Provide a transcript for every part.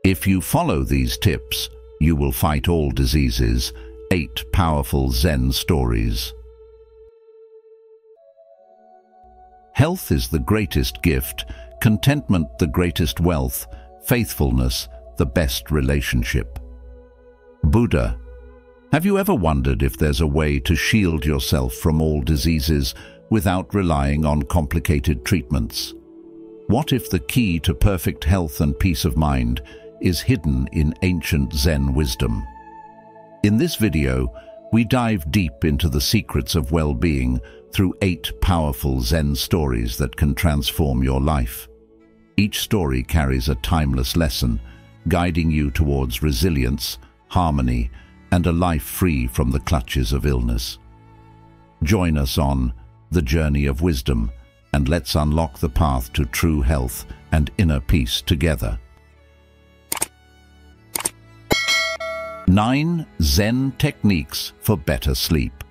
If you follow these tips, you will fight all diseases. 8 powerful Zen stories. Health is the greatest gift, contentment the greatest wealth, faithfulness the best relationship. Buddha. Have you ever wondered if there's a way to shield yourself from all diseases without relying on complicated treatments? What if the key to perfect health and peace of mind is hidden in ancient Zen wisdom? In this video, we dive deep into the secrets of well-being through 8 powerful Zen stories that can transform your life. Each story carries a timeless lesson, guiding you towards resilience, harmony, and a life free from the clutches of illness. Join us on the journey of wisdom, and let's unlock the path to true health and inner peace together. 9 Zen techniques for better sleep.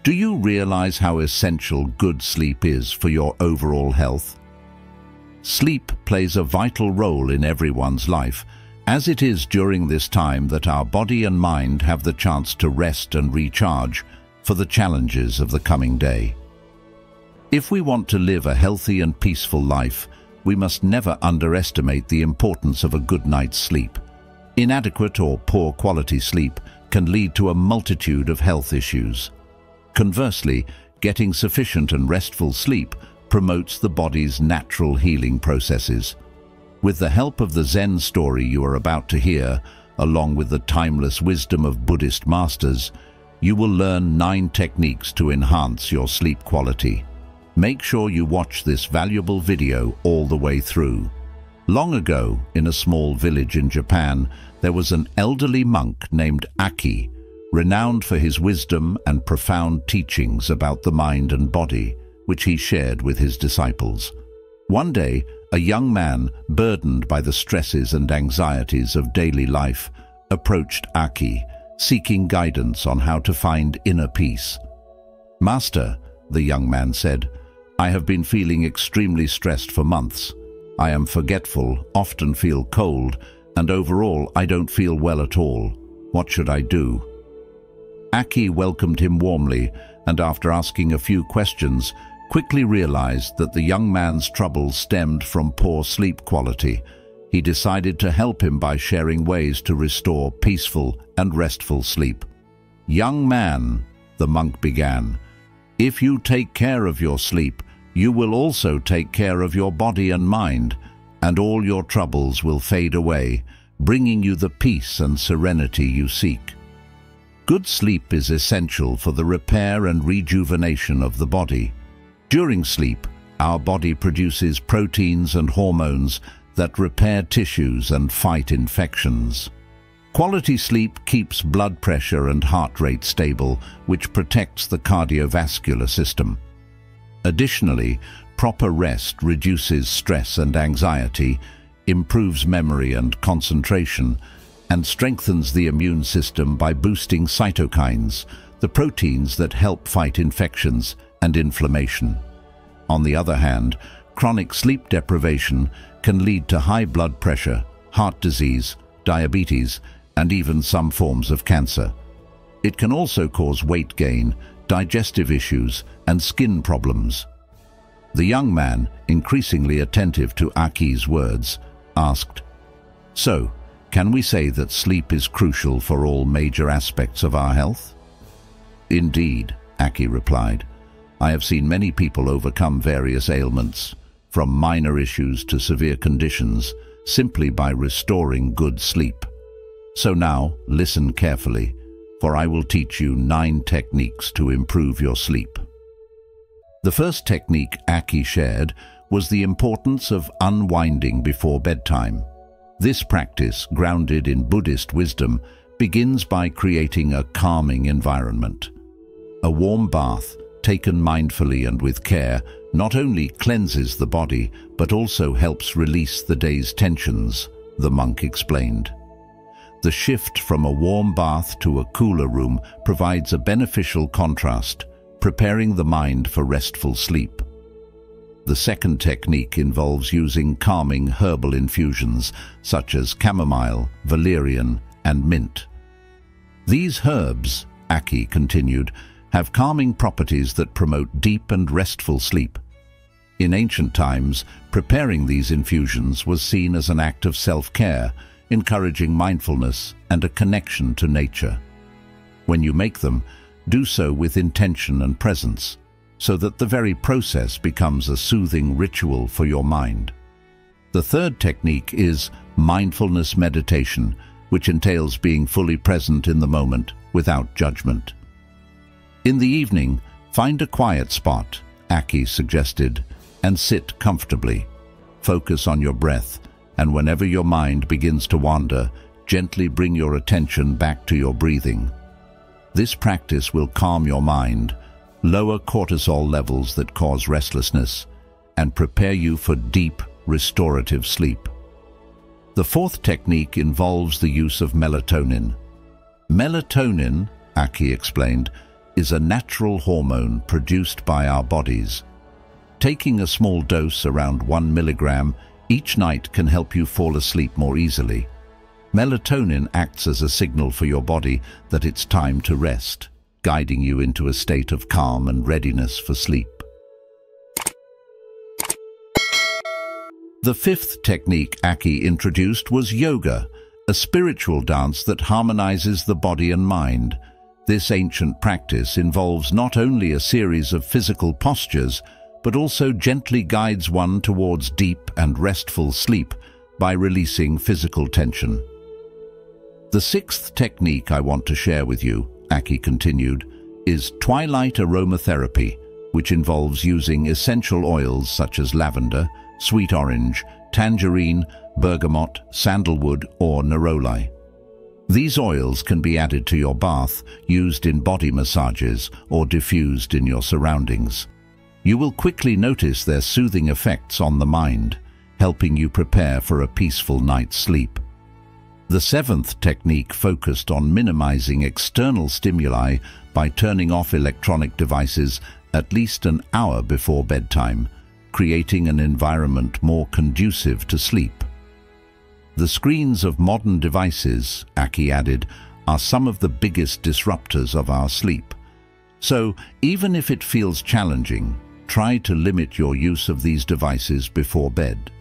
Do you realize how essential good sleep is for your overall health? Sleep plays a vital role in everyone's life, as it is during this time that our body and mind have the chance to rest and recharge for the challenges of the coming day. If we want to live a healthy and peaceful life, we must never underestimate the importance of a good night's sleep. Inadequate or poor quality sleep can lead to a multitude of health issues. Conversely, getting sufficient and restful sleep promotes the body's natural healing processes. With the help of the Zen story you are about to hear, along with the timeless wisdom of Buddhist masters, you will learn 9 techniques to enhance your sleep quality. Make sure you watch this valuable video all the way through. Long ago, in a small village in Japan, there was an elderly monk named Aki, renowned for his wisdom and profound teachings about the mind and body, which he shared with his disciples. One day, a young man, burdened by the stresses and anxieties of daily life, approached Aki, seeking guidance on how to find inner peace. "Master," the young man said, "I have been feeling extremely stressed for months. I am forgetful, often feel cold, and overall I don't feel well at all. What should I do?" Aki welcomed him warmly, and after asking a few questions, quickly realized that the young man's troubles stemmed from poor sleep quality. He decided to help him by sharing ways to restore peaceful and restful sleep. "Young man," the monk began, "if you take care of your sleep, you will also take care of your body and mind, and all your troubles will fade away, bringing you the peace and serenity you seek." Good sleep is essential for the repair and rejuvenation of the body. During sleep, our body produces proteins and hormones that repair tissues and fight infections. Quality sleep keeps blood pressure and heart rate stable, which protects the cardiovascular system. Additionally, proper rest reduces stress and anxiety, improves memory and concentration, and strengthens the immune system by boosting cytokines, the proteins that help fight infections and inflammation. On the other hand, chronic sleep deprivation can lead to high blood pressure, heart disease, diabetes, and even some forms of cancer. It can also cause weight gain, digestive issues, and skin problems. The young man, increasingly attentive to Aki's words, asked, "So, can we say that sleep is crucial for all major aspects of our health?" "Indeed," Aki replied. "I have seen many people overcome various ailments, from minor issues to severe conditions, simply by restoring good sleep. So now, listen carefully, for I will teach you 9 techniques to improve your sleep." The first technique Aki shared was the importance of unwinding before bedtime. This practice, grounded in Buddhist wisdom, begins by creating a calming environment. A warm bath, taken mindfully and with care, not only cleanses the body, but also helps release the day's tensions, the monk explained. The shift from a warm bath to a cooler room provides a beneficial contrast, preparing the mind for restful sleep. The second technique involves using calming herbal infusions such as chamomile, valerian, and mint. These herbs, Aki continued, have calming properties that promote deep and restful sleep. In ancient times, preparing these infusions was seen as an act of self-care, encouraging mindfulness and a connection to nature. When you make them, do so with intention and presence, so that the very process becomes a soothing ritual for your mind. The third technique is mindfulness meditation, which entails being fully present in the moment without judgment. In the evening, find a quiet spot, Aki suggested, and sit comfortably. Focus on your breath, and whenever your mind begins to wander, gently bring your attention back to your breathing. This practice will calm your mind, lower cortisol levels that cause restlessness, and prepare you for deep, restorative sleep. The fourth technique involves the use of melatonin. Melatonin, Aki explained, is a natural hormone produced by our bodies. Taking a small dose, around 1 milligram, each night can help you fall asleep more easily. Melatonin acts as a signal for your body that it's time to rest, guiding you into a state of calm and readiness for sleep. The fifth technique Aki introduced was yoga, a spiritual dance that harmonizes the body and mind. This ancient practice involves not only a series of physical postures, but also gently guides one towards deep and restful sleep by releasing physical tension. The sixth technique I want to share with you, Aki continued, is twilight aromatherapy, which involves using essential oils such as lavender, sweet orange, tangerine, bergamot, sandalwood, or neroli. These oils can be added to your bath, used in body massages, or diffused in your surroundings. You will quickly notice their soothing effects on the mind, helping you prepare for a peaceful night's sleep. The seventh technique focused on minimizing external stimuli by turning off electronic devices at least an hour before bedtime, creating an environment more conducive to sleep. The screens of modern devices, Aki added, are some of the biggest disruptors of our sleep. So, even if it feels challenging, try to limit your use of these devices before bed.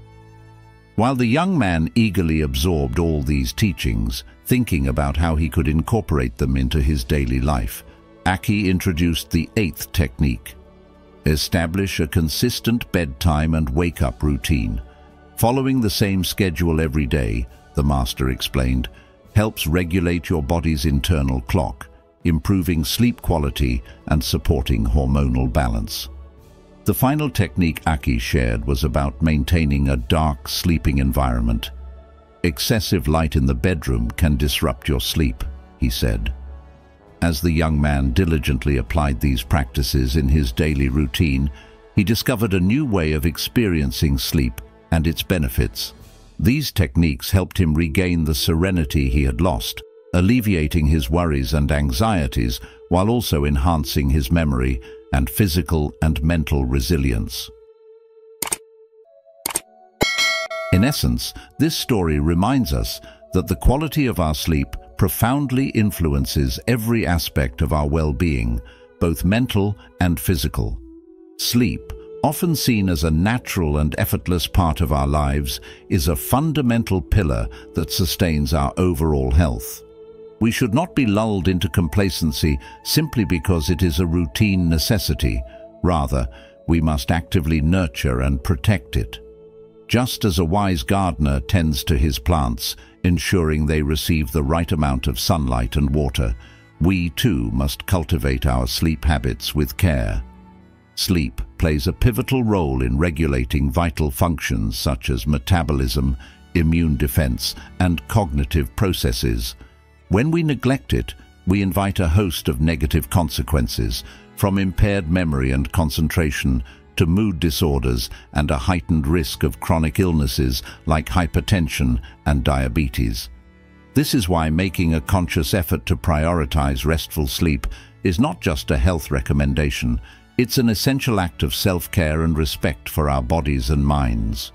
While the young man eagerly absorbed all these teachings, thinking about how he could incorporate them into his daily life, Aki introduced the eighth technique. Establish a consistent bedtime and wake-up routine. Following the same schedule every day, the master explained, helps regulate your body's internal clock, improving sleep quality and supporting hormonal balance. The final technique Aki shared was about maintaining a dark sleeping environment. Excessive light in the bedroom can disrupt your sleep, he said. As the young man diligently applied these practices in his daily routine, he discovered a new way of experiencing sleep and its benefits. These techniques helped him regain the serenity he had lost, alleviating his worries and anxieties while also enhancing his memory and physical and mental resilience. In essence, this story reminds us that the quality of our sleep profoundly influences every aspect of our well-being, both mental and physical. Sleep, often seen as a natural and effortless part of our lives, is a fundamental pillar that sustains our overall health. We should not be lulled into complacency simply because it is a routine necessity. Rather, we must actively nurture and protect it. Just as a wise gardener tends to his plants, ensuring they receive the right amount of sunlight and water, we too must cultivate our sleep habits with care. Sleep plays a pivotal role in regulating vital functions such as metabolism, immune defense, and cognitive processes. When we neglect it, we invite a host of negative consequences, from impaired memory and concentration to mood disorders and a heightened risk of chronic illnesses like hypertension and diabetes. This is why making a conscious effort to prioritize restful sleep is not just a health recommendation, It's an essential act of self-care and respect for our bodies and minds.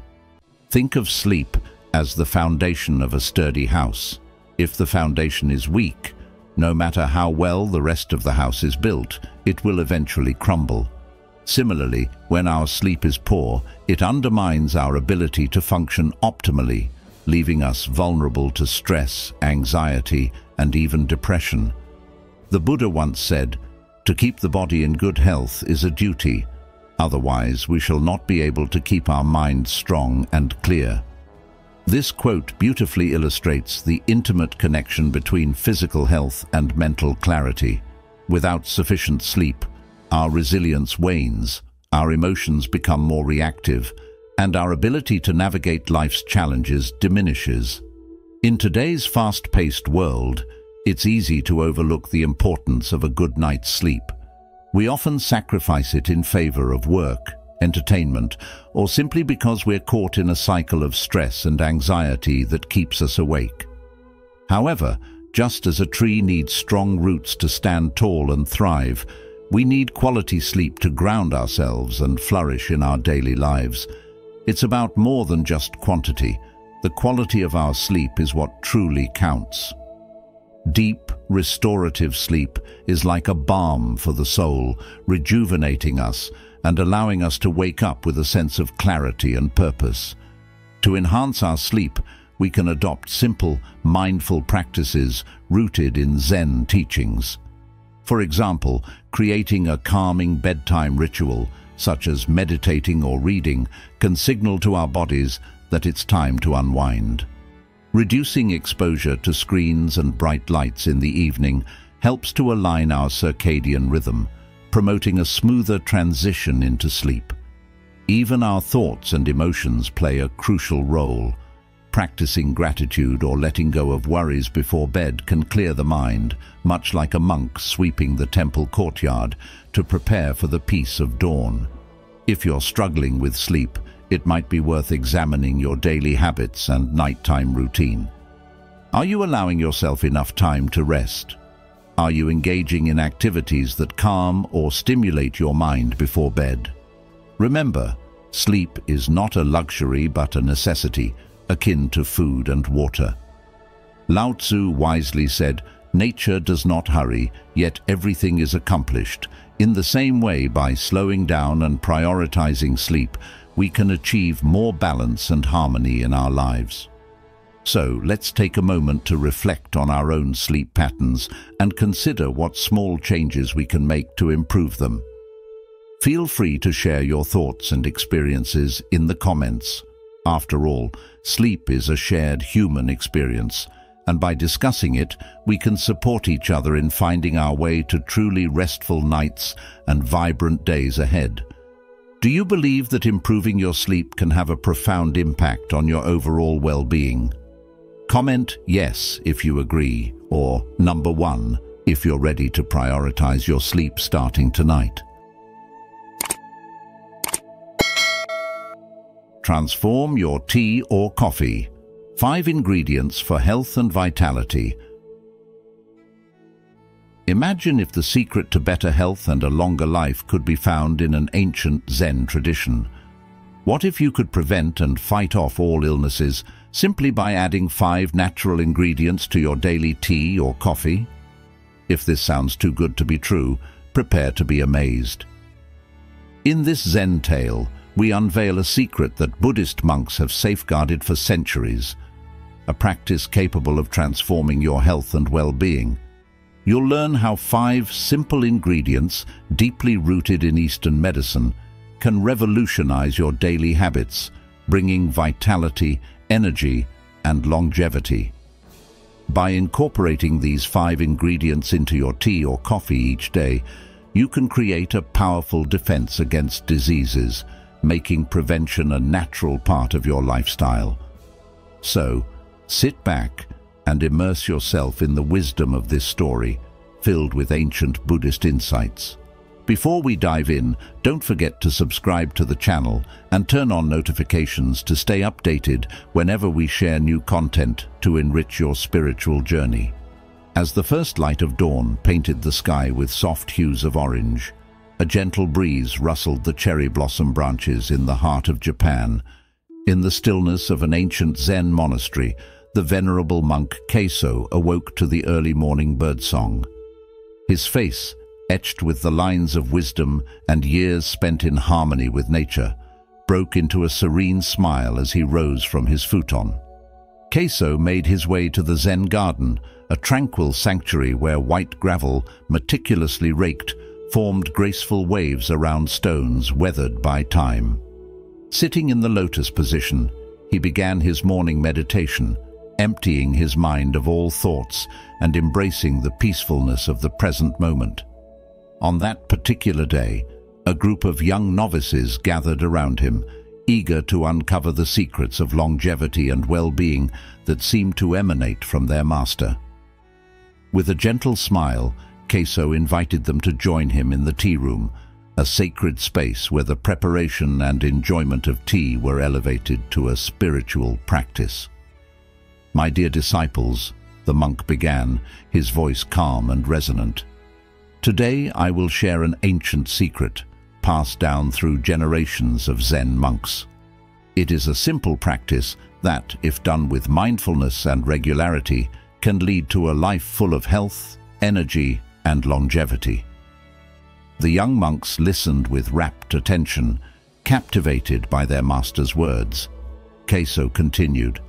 Think of sleep as the foundation of a sturdy house. If the foundation is weak, no matter how well the rest of the house is built, it will eventually crumble. Similarly, when our sleep is poor, it undermines our ability to function optimally, leaving us vulnerable to stress, anxiety, and even depression. The Buddha once said, "To keep the body in good health is a duty. Otherwise, we shall not be able to keep our minds strong and clear." This quote beautifully illustrates the intimate connection between physical health and mental clarity. Without sufficient sleep, our resilience wanes, our emotions become more reactive, and our ability to navigate life's challenges diminishes. In today's fast-paced world, it's easy to overlook the importance of a good night's sleep. We often sacrifice it in favor of work, entertainment, or simply because we're caught in a cycle of stress and anxiety that keeps us awake. However, just as a tree needs strong roots to stand tall and thrive, we need quality sleep to ground ourselves and flourish in our daily lives. It's about more than just quantity. The quality of our sleep is what truly counts. Deep, restorative sleep is like a balm for the soul, rejuvenating us and allowing us to wake up with a sense of clarity and purpose. To enhance our sleep, we can adopt simple, mindful practices rooted in Zen teachings. For example, creating a calming bedtime ritual, such as meditating or reading, can signal to our bodies that it's time to unwind. Reducing exposure to screens and bright lights in the evening helps to align our circadian rhythm, promoting a smoother transition into sleep. Even our thoughts and emotions play a crucial role. Practicing gratitude or letting go of worries before bed can clear the mind, much like a monk sweeping the temple courtyard to prepare for the peace of dawn. If you're struggling with sleep, it might be worth examining your daily habits and nighttime routine. Are you allowing yourself enough time to rest? Are you engaging in activities that calm or stimulate your mind before bed? Remember, sleep is not a luxury but a necessity, akin to food and water. Lao Tzu wisely said, "Nature does not hurry, yet everything is accomplished." In the same way, by slowing down and prioritizing sleep, we can achieve more balance and harmony in our lives. So, let's take a moment to reflect on our own sleep patterns and consider what small changes we can make to improve them. Feel free to share your thoughts and experiences in the comments. After all, sleep is a shared human experience, and by discussing it, we can support each other in finding our way to truly restful nights and vibrant days ahead. Do you believe that improving your sleep can have a profound impact on your overall well-being? Comment yes if you agree, or number 1 if you're ready to prioritize your sleep starting tonight. Transform your tea or coffee. 5 ingredients for health and vitality. Imagine if the secret to better health and a longer life could be found in an ancient Zen tradition. What if you could prevent and fight off all illnesses simply by adding 5 natural ingredients to your daily tea or coffee? If this sounds too good to be true, prepare to be amazed. In this Zen tale, we unveil a secret that Buddhist monks have safeguarded for centuries, a practice capable of transforming your health and well-being. You'll learn how 5 simple ingredients, deeply rooted in Eastern medicine, can revolutionize your daily habits, bringing vitality, energy, and longevity. By incorporating these 5 ingredients into your tea or coffee each day, you can create a powerful defense against diseases, making prevention a natural part of your lifestyle. So, sit back and immerse yourself in the wisdom of this story, filled with ancient Buddhist insights. Before we dive in, don't forget to subscribe to the channel and turn on notifications to stay updated whenever we share new content to enrich your spiritual journey. As the first light of dawn painted the sky with soft hues of orange, A gentle breeze rustled the cherry blossom branches in the heart of Japan. In the stillness of an ancient Zen monastery, the venerable monk Keiso awoke to the early morning birdsong. His face, etched with the lines of wisdom and years spent in harmony with nature, broke into a serene smile as he rose from his futon. Keiso made his way to the Zen garden, a tranquil sanctuary where white gravel, meticulously raked, formed graceful waves around stones weathered by time. Sitting in the lotus position, he began his morning meditation, emptying his mind of all thoughts and embracing the peacefulness of the present moment. On that particular day, a group of young novices gathered around him, eager to uncover the secrets of longevity and well-being that seemed to emanate from their master. With a gentle smile, Keiso invited them to join him in the tea room, a sacred space where the preparation and enjoyment of tea were elevated to a spiritual practice. "My dear disciples," the monk began, his voice calm and resonant, "today I will share an ancient secret, passed down through generations of Zen monks. It is a simple practice that, if done with mindfulness and regularity, can lead to a life full of health, energy, and longevity." The young monks listened with rapt attention, captivated by their master's words. Keiso continued,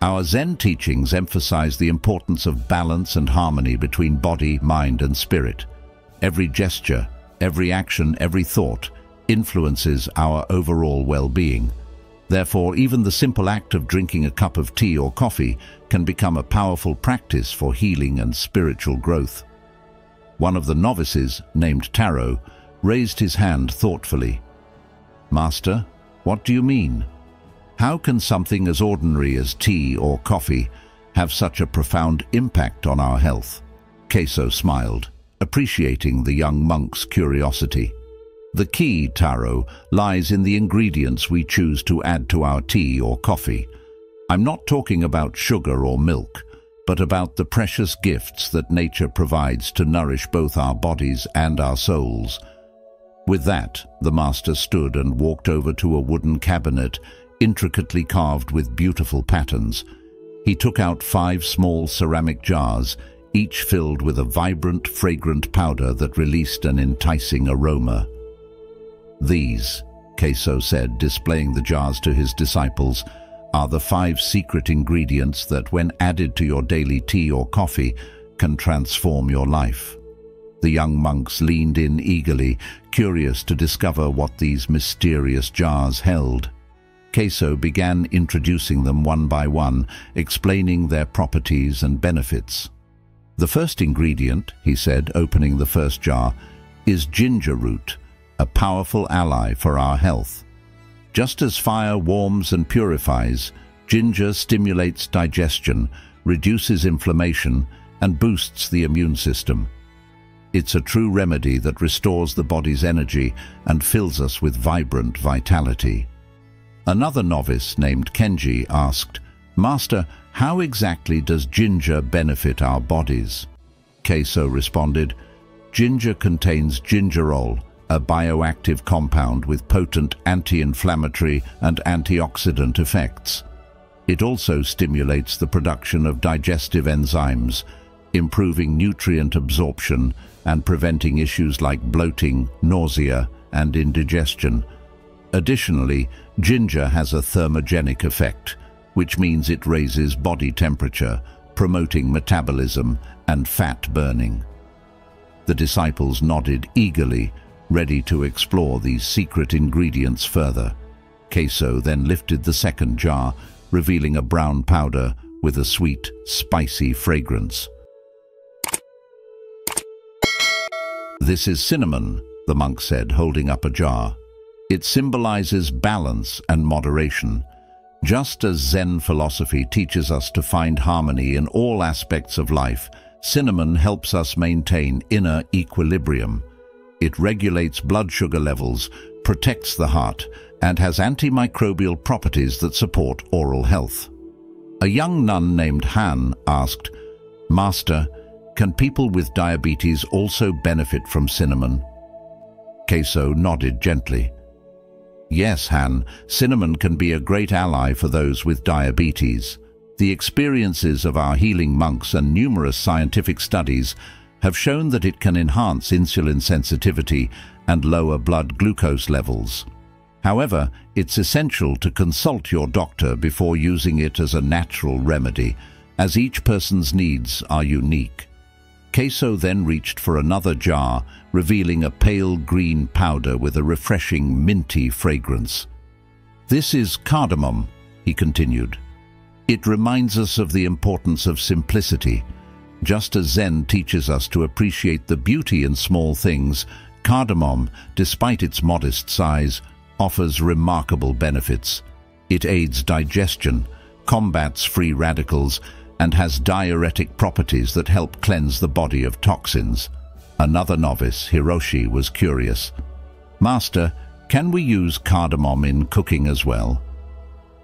"Our Zen teachings emphasize the importance of balance and harmony between body, mind, and spirit. Every gesture, every action, every thought influences our overall well-being. Therefore, even the simple act of drinking a cup of tea or coffee can become a powerful practice for healing and spiritual growth." One of the novices, named Taro, raised his hand thoughtfully. "Master, what do you mean? How can something as ordinary as tea or coffee have such a profound impact on our health?" Keiso smiled, appreciating the young monk's curiosity. "The key, Taro, lies in the ingredients we choose to add to our tea or coffee. I'm not talking about sugar or milk, but about the precious gifts that nature provides to nourish both our bodies and our souls." With that, the master stood and walked over to a wooden cabinet intricately carved with beautiful patterns. He took out 5 small ceramic jars, each filled with a vibrant, fragrant powder that released an enticing aroma. "These," Keiso said, displaying the jars to his disciples, "are the 5 secret ingredients that, when added to your daily tea or coffee, can transform your life." The young monks leaned in eagerly, curious to discover what these mysterious jars held. Keiso began introducing them one by one, explaining their properties and benefits. "The first ingredient," he said, opening the first jar, "is ginger root, a powerful ally for our health. Just as fire warms and purifies, ginger stimulates digestion, reduces inflammation, and boosts the immune system. It's a true remedy that restores the body's energy and fills us with vibrant vitality." Another novice named Kenji asked, "Master, how exactly does ginger benefit our bodies?" Keiso responded, "Ginger contains gingerol, a bioactive compound with potent anti-inflammatory and antioxidant effects. It also stimulates the production of digestive enzymes, improving nutrient absorption and preventing issues like bloating, nausea, and indigestion. Additionally, ginger has a thermogenic effect, which means it raises body temperature, promoting metabolism and fat burning." The disciples nodded eagerly, ready to explore these secret ingredients further. Keiso then lifted the second jar, revealing a brown powder with a sweet, spicy fragrance. "This is cinnamon," the monk said, holding up a jar. "It symbolizes balance and moderation. Just as Zen philosophy teaches us to find harmony in all aspects of life, cinnamon helps us maintain inner equilibrium. It regulates blood sugar levels, protects the heart, and has antimicrobial properties that support oral health." A young nun named Han asked, "Master, can people with diabetes also benefit from cinnamon?" Queso nodded gently. Yes, Han, cinnamon can be a great ally for those with diabetes. The experiences of our healing monks and numerous scientific studies have shown that it can enhance insulin sensitivity and lower blood glucose levels. However, it's essential to consult your doctor before using it as a natural remedy, as each person's needs are unique. Queso then reached for another jar, revealing a pale green powder with a refreshing minty fragrance. "This is cardamom," he continued. "It reminds us of the importance of simplicity. Just as Zen teaches us to appreciate the beauty in small things, cardamom, despite its modest size, offers remarkable benefits. It aids digestion, combats free radicals, and has diuretic properties that help cleanse the body of toxins." Another novice, Hiroshi, was curious. "Master, can we use cardamom in cooking as well?"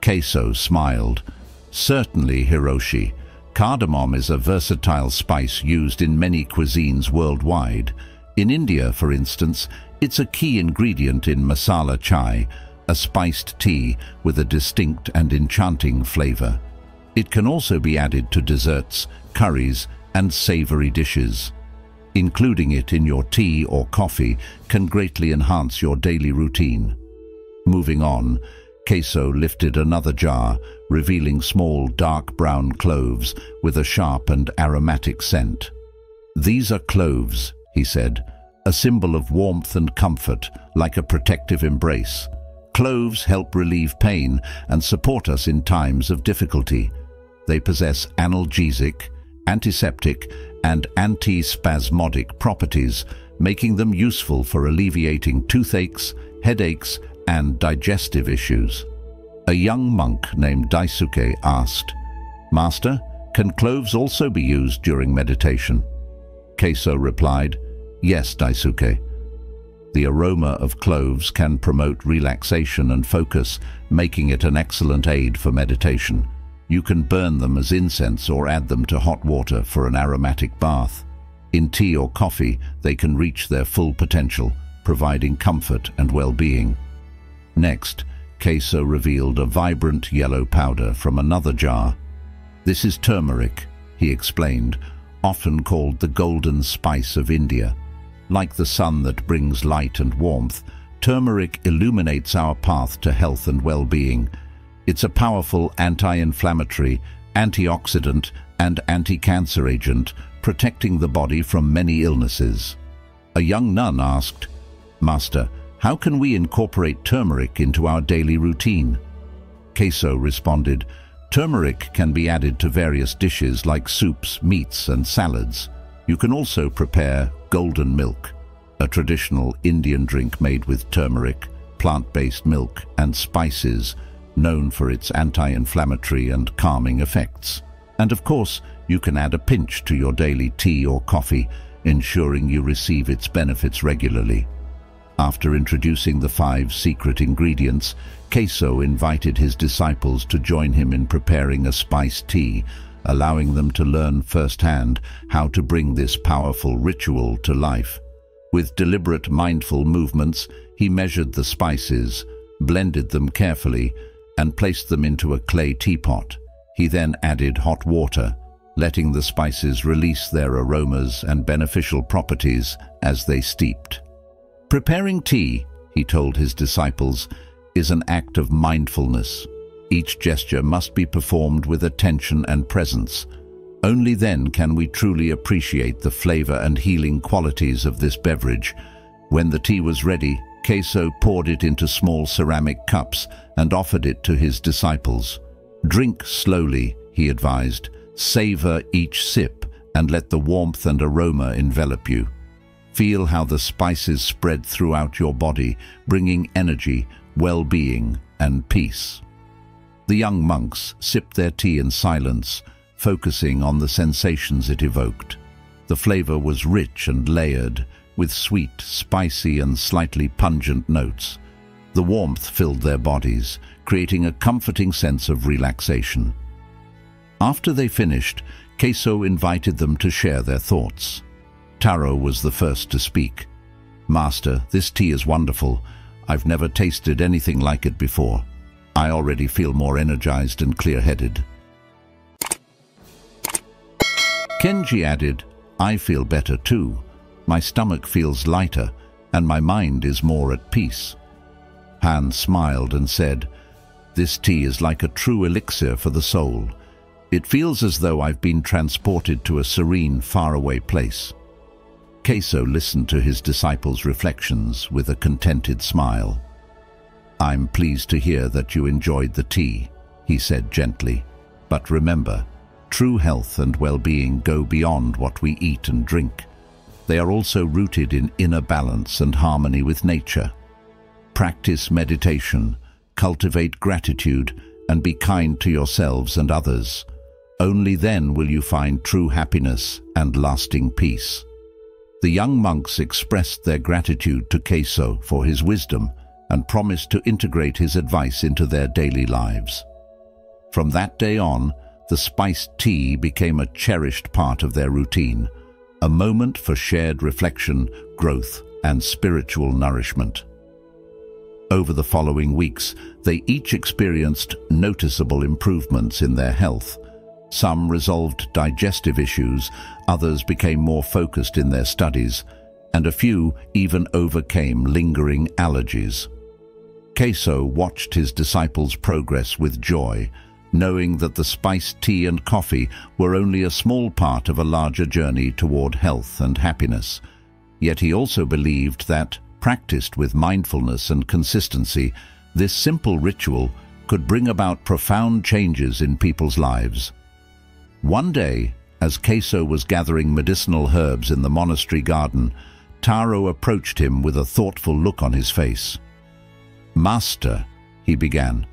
Queso smiled. "Certainly, Hiroshi. Cardamom is a versatile spice used in many cuisines worldwide. In India, for instance, it's a key ingredient in masala chai, a spiced tea with a distinct and enchanting flavor. It can also be added to desserts, curries, and savory dishes. Including it in your tea or coffee can greatly enhance your daily routine." Moving on, Queso lifted another jar, revealing small dark brown cloves with a sharp and aromatic scent. "These are cloves," he said, "a symbol of warmth and comfort, like a protective embrace. Cloves help relieve pain and support us in times of difficulty. They possess analgesic, antiseptic, and antispasmodic properties, making them useful for alleviating toothaches, headaches, and digestive issues." A young monk named Daisuke asked, "Master, can cloves also be used during meditation?" Queso replied, "Yes, Daisuke. The aroma of cloves can promote relaxation and focus, making it an excellent aid for meditation. You can burn them as incense or add them to hot water for an aromatic bath. In tea or coffee, they can reach their full potential, providing comfort and well-being." Next, Queso revealed a vibrant yellow powder from another jar. "This is turmeric," he explained, "often called the golden spice of India. Like the sun that brings light and warmth, turmeric illuminates our path to health and well-being. It's a powerful anti-inflammatory, antioxidant, and anti-cancer agent, protecting the body from many illnesses." A young nun asked, "Master, how can we incorporate turmeric into our daily routine?" Queso responded, "Turmeric can be added to various dishes like soups, meats, and salads. You can also prepare golden milk, a traditional Indian drink made with turmeric, plant-based milk, and spices, known for its anti-inflammatory and calming effects. And of course, you can add a pinch to your daily tea or coffee, ensuring you receive its benefits regularly." After introducing the 5 secret ingredients, Queso invited his disciples to join him in preparing a spiced tea, allowing them to learn firsthand how to bring this powerful ritual to life. With deliberate, mindful movements, he measured the spices, blended them carefully, and placed them into a clay teapot. He then added hot water, letting the spices release their aromas and beneficial properties as they steeped. "Preparing tea," he told his disciples, "is an act of mindfulness. Each gesture must be performed with attention and presence. Only then can we truly appreciate the flavor and healing qualities of this beverage." When the tea was ready, Queso poured it into small ceramic cups and offered it to his disciples. "Drink slowly," he advised. "Savor each sip and let the warmth and aroma envelop you. Feel how the spices spread throughout your body, bringing energy, well-being, and peace." The young monks sipped their tea in silence, focusing on the sensations it evoked. The flavor was rich and layered, with sweet, spicy, and slightly pungent notes. The warmth filled their bodies, creating a comforting sense of relaxation. After they finished, Queso invited them to share their thoughts. Taro was the first to speak. "Master, this tea is wonderful. I've never tasted anything like it before. I already feel more energized and clear-headed." Kenji added, "I feel better too. My stomach feels lighter, and my mind is more at peace." Han smiled and said, "This tea is like a true elixir for the soul. It feels as though I've been transported to a serene, faraway place." Queso listened to his disciples' reflections with a contented smile. "I'm pleased to hear that you enjoyed the tea," he said gently. "But remember, true health and well-being go beyond what we eat and drink. They are also rooted in inner balance and harmony with nature. Practice meditation, cultivate gratitude, and be kind to yourselves and others. Only then will you find true happiness and lasting peace." The young monks expressed their gratitude to Queso for his wisdom and promised to integrate his advice into their daily lives. From that day on, the spiced tea became a cherished part of their routine, a moment for shared reflection, growth, and spiritual nourishment. Over the following weeks, they each experienced noticeable improvements in their health. Some resolved digestive issues, others became more focused in their studies, and a few even overcame lingering allergies. Queso watched his disciples' progress with joy, knowing that the spiced tea and coffee were only a small part of a larger journey toward health and happiness. Yet he also believed that, practiced with mindfulness and consistency, this simple ritual could bring about profound changes in people's lives. One day, as Queso was gathering medicinal herbs in the monastery garden, Taro approached him with a thoughtful look on his face. "Master," he began,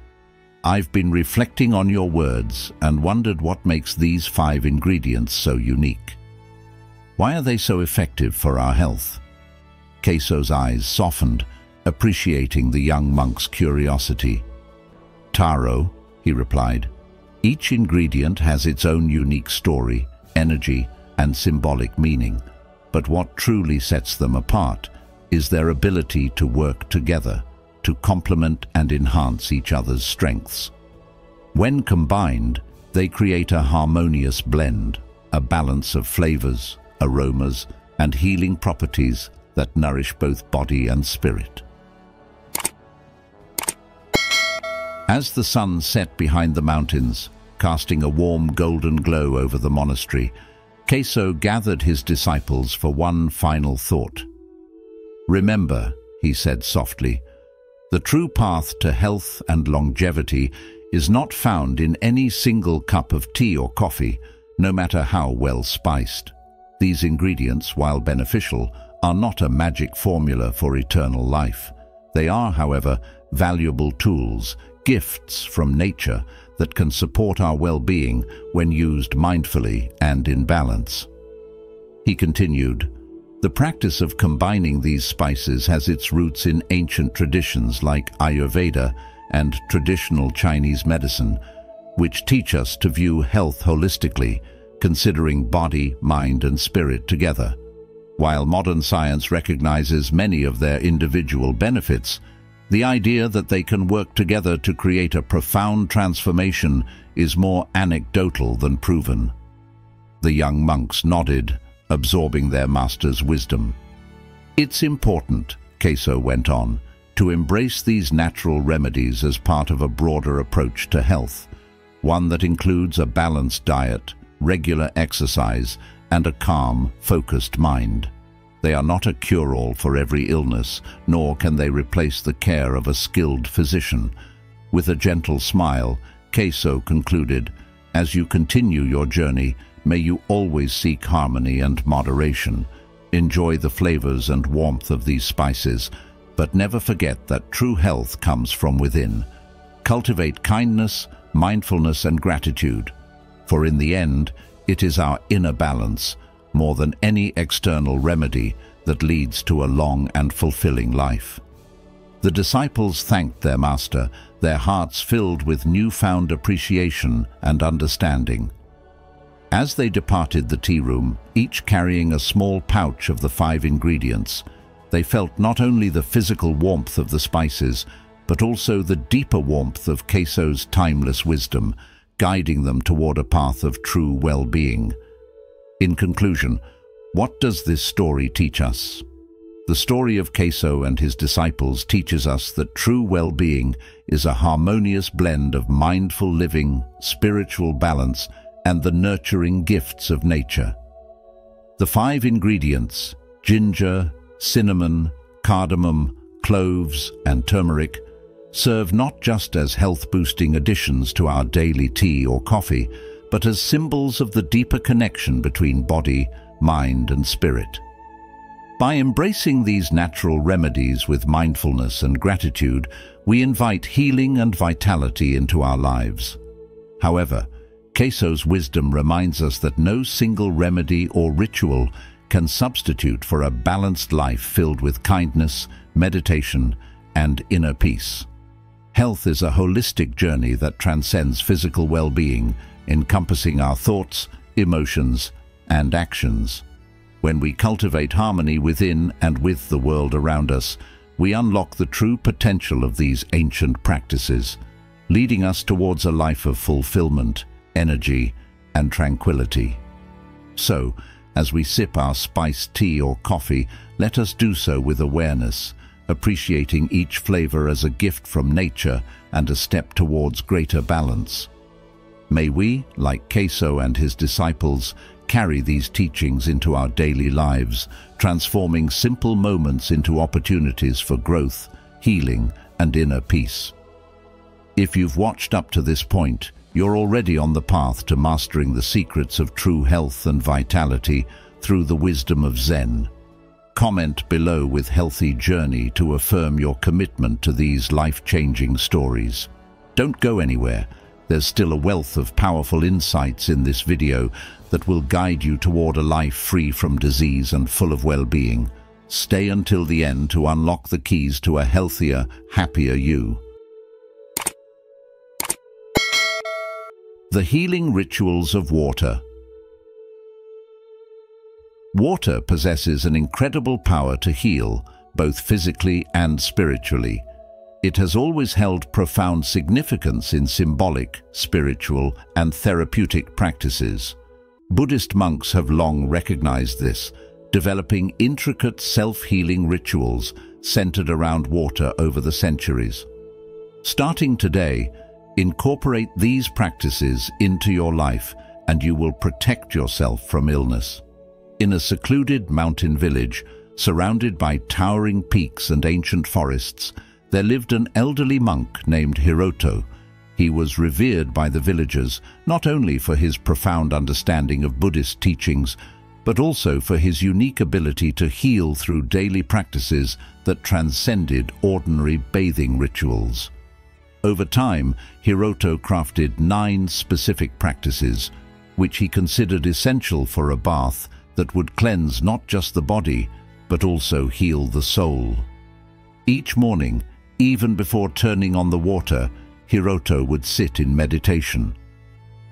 "I've been reflecting on your words and wondered what makes these 5 ingredients so unique. Why are they so effective for our health?" Queso's eyes softened, appreciating the young monk's curiosity. "Taro," he replied, "each ingredient has its own unique story, energy, and symbolic meaning, but what truly sets them apart is their ability to work together, to complement and enhance each other's strengths. When combined, they create a harmonious blend, a balance of flavors, aromas, and healing properties that nourish both body and spirit." As the sun set behind the mountains, casting a warm golden glow over the monastery, Queso gathered his disciples for one final thought. "Remember," he said softly, "the true path to health and longevity is not found in any single cup of tea or coffee, no matter how well spiced. These ingredients, while beneficial, are not a magic formula for eternal life. They are, however, valuable tools, gifts from nature that can support our well-being when used mindfully and in balance." He continued, "The practice of combining these spices has its roots in ancient traditions like Ayurveda and traditional Chinese medicine, which teach us to view health holistically, considering body, mind, and spirit together. While modern science recognizes many of their individual benefits, the idea that they can work together to create a profound transformation is more anecdotal than proven." The young monks nodded, absorbing their master's wisdom. "It's important," Queso went on, "to embrace these natural remedies as part of a broader approach to health, one that includes a balanced diet, regular exercise, and a calm, focused mind. They are not a cure-all for every illness, nor can they replace the care of a skilled physician." With a gentle smile, Queso concluded, "As you continue your journey, may you always seek harmony and moderation. Enjoy the flavors and warmth of these spices, but never forget that true health comes from within. Cultivate kindness, mindfulness, and gratitude, for in the end, it is our inner balance, more than any external remedy, that leads to a long and fulfilling life." The disciples thanked their master, their hearts filled with newfound appreciation and understanding. As they departed the tea room, each carrying a small pouch of the 5 ingredients, They felt not only the physical warmth of the spices, but also the deeper warmth of queso's timeless wisdom, guiding them toward a path of true well-being. In conclusion, what does this story teach us? The story of queso and his disciples teaches us that true well-being is a harmonious blend of mindful living, spiritual balance, and the nurturing gifts of nature. The 5 ingredients, ginger, cinnamon, cardamom, cloves, and turmeric, serve not just as health-boosting additions to our daily tea or coffee, but as symbols of the deeper connection between body, mind, and spirit. By embracing these natural remedies with mindfulness and gratitude, we invite healing and vitality into our lives. However, queso's wisdom reminds us that no single remedy or ritual can substitute for a balanced life filled with kindness, meditation, and inner peace. Health is a holistic journey that transcends physical well-being, encompassing our thoughts, emotions, and actions. When we cultivate harmony within and with the world around us, we unlock the true potential of these ancient practices, leading us towards a life of fulfillment, energy, and tranquility. So, as we sip our spiced tea or coffee, let us do so with awareness, appreciating each flavor as a gift from nature and a step towards greater balance. May we, like queso and his disciples, carry these teachings into our daily lives, transforming simple moments into opportunities for growth, healing, and inner peace. If you've watched up to this point, you're already on the path to mastering the secrets of true health and vitality through the wisdom of Zen. Comment below with "healthy journey" to affirm your commitment to these life-changing stories. Don't go anywhere. There's still a wealth of powerful insights in this video that will guide you toward a life free from disease and full of well-being. Stay until the end to unlock the keys to a healthier, happier you. The healing rituals of water. Water possesses an incredible power to heal, both physically and spiritually. It has always held profound significance in symbolic, spiritual, and therapeutic practices. Buddhist monks have long recognized this, developing intricate self-healing rituals centered around water over the centuries. Starting today, incorporate these practices into your life and you will protect yourself from illness. In a secluded mountain village, surrounded by towering peaks and ancient forests, there lived an elderly monk named Hiroto. He was revered by the villagers not only for his profound understanding of Buddhist teachings, but also for his unique ability to heal through daily practices that transcended ordinary bathing rituals. Over time, Hiroto crafted 9 specific practices, which he considered essential for a bath that would cleanse not just the body, but also heal the soul. Each morning, even before turning on the water, Hiroto would sit in meditation.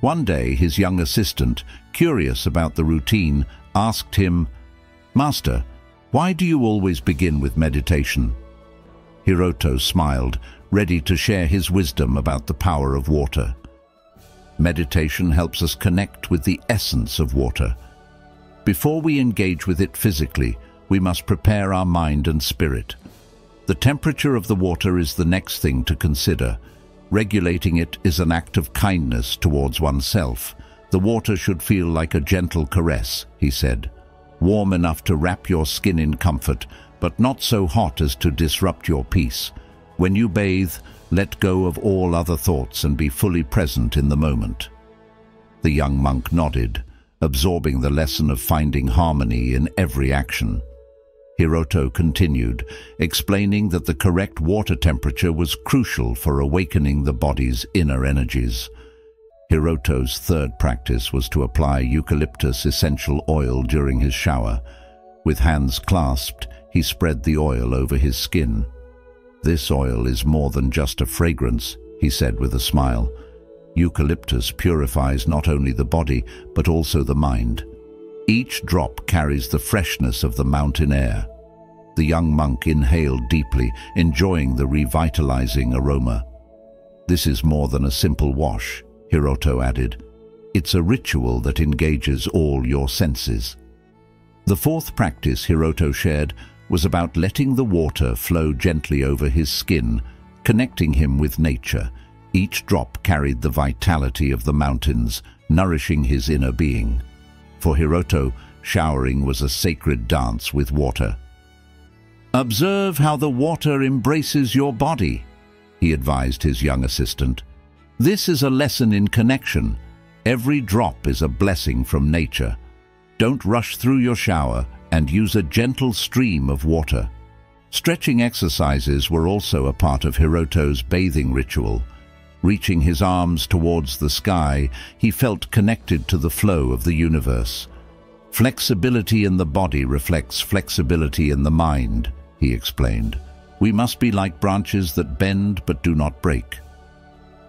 One day, his young assistant, curious about the routine, asked him, "Master, why do you always begin with meditation?" Hiroto smiled, ready to share his wisdom about the power of water. Meditation helps us connect with the essence of water. Before we engage with it physically, we must prepare our mind and spirit. The temperature of the water is the next thing to consider. Regulating it is an act of kindness towards oneself. The water should feel like a gentle caress, he said. Warm enough to wrap your skin in comfort, but not so hot as to disrupt your peace. When you bathe, let go of all other thoughts and be fully present in the moment. The young monk nodded, absorbing the lesson of finding harmony in every action. Hiroto continued, explaining that the correct water temperature was crucial for awakening the body's inner energies. Hiroto's third practice was to apply eucalyptus essential oil during his shower. With hands clasped, he spread the oil over his skin. "This oil is more than just a fragrance," he said with a smile. "Eucalyptus purifies not only the body, but also the mind. Each drop carries the freshness of the mountain air." The young monk inhaled deeply, enjoying the revitalizing aroma. "This is more than a simple wash," Hiroto added. "It's a ritual that engages all your senses." The fourth practice Hiroto shared was about letting the water flow gently over his skin, connecting him with nature. Each drop carried the vitality of the mountains, nourishing his inner being. For Hiroto, showering was a sacred dance with water. "Observe how the water embraces your body," he advised his young assistant. "This is a lesson in connection. Every drop is a blessing from nature. Don't rush through your shower and use a gentle stream of water." Stretching exercises were also a part of Hiroto's bathing ritual. Reaching his arms towards the sky, he felt connected to the flow of the universe. "Flexibility in the body reflects flexibility in the mind," he explained. "We must be like branches that bend but do not break."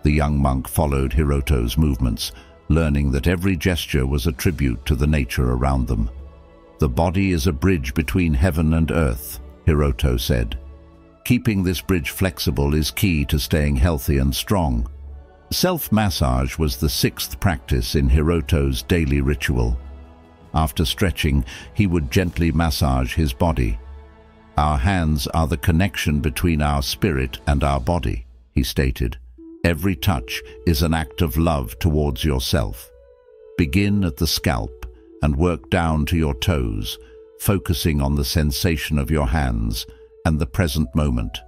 The young monk followed Hiroto's movements, learning that every gesture was a tribute to the nature around them. "The body is a bridge between heaven and earth," Hiroto said. "Keeping this bridge flexible is key to staying healthy and strong." Self-massage was the sixth practice in Hiroto's daily ritual. After stretching, he would gently massage his body. "Our hands are the connection between our spirit and our body," he stated. "Every touch is an act of love towards yourself. Begin at the scalp and work down to your toes, focusing on the sensation of your hands and the present moment."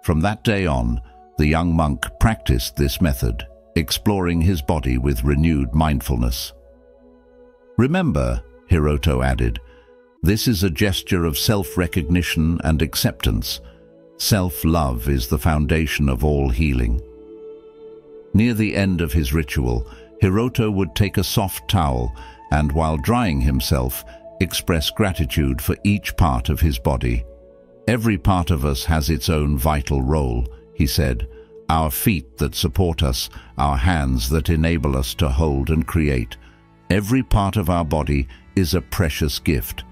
From that day on, the young monk practiced this method, exploring his body with renewed mindfulness. "Remember," Hiroto added, "this is a gesture of self-recognition and acceptance. Self-love is the foundation of all healing." Near the end of his ritual, Hiroto would take a soft towel and, while drying himself, express gratitude for each part of his body. "Every part of us has its own vital role," he said. "Our feet that support us, our hands that enable us to hold and create. Every part of our body is a precious gift.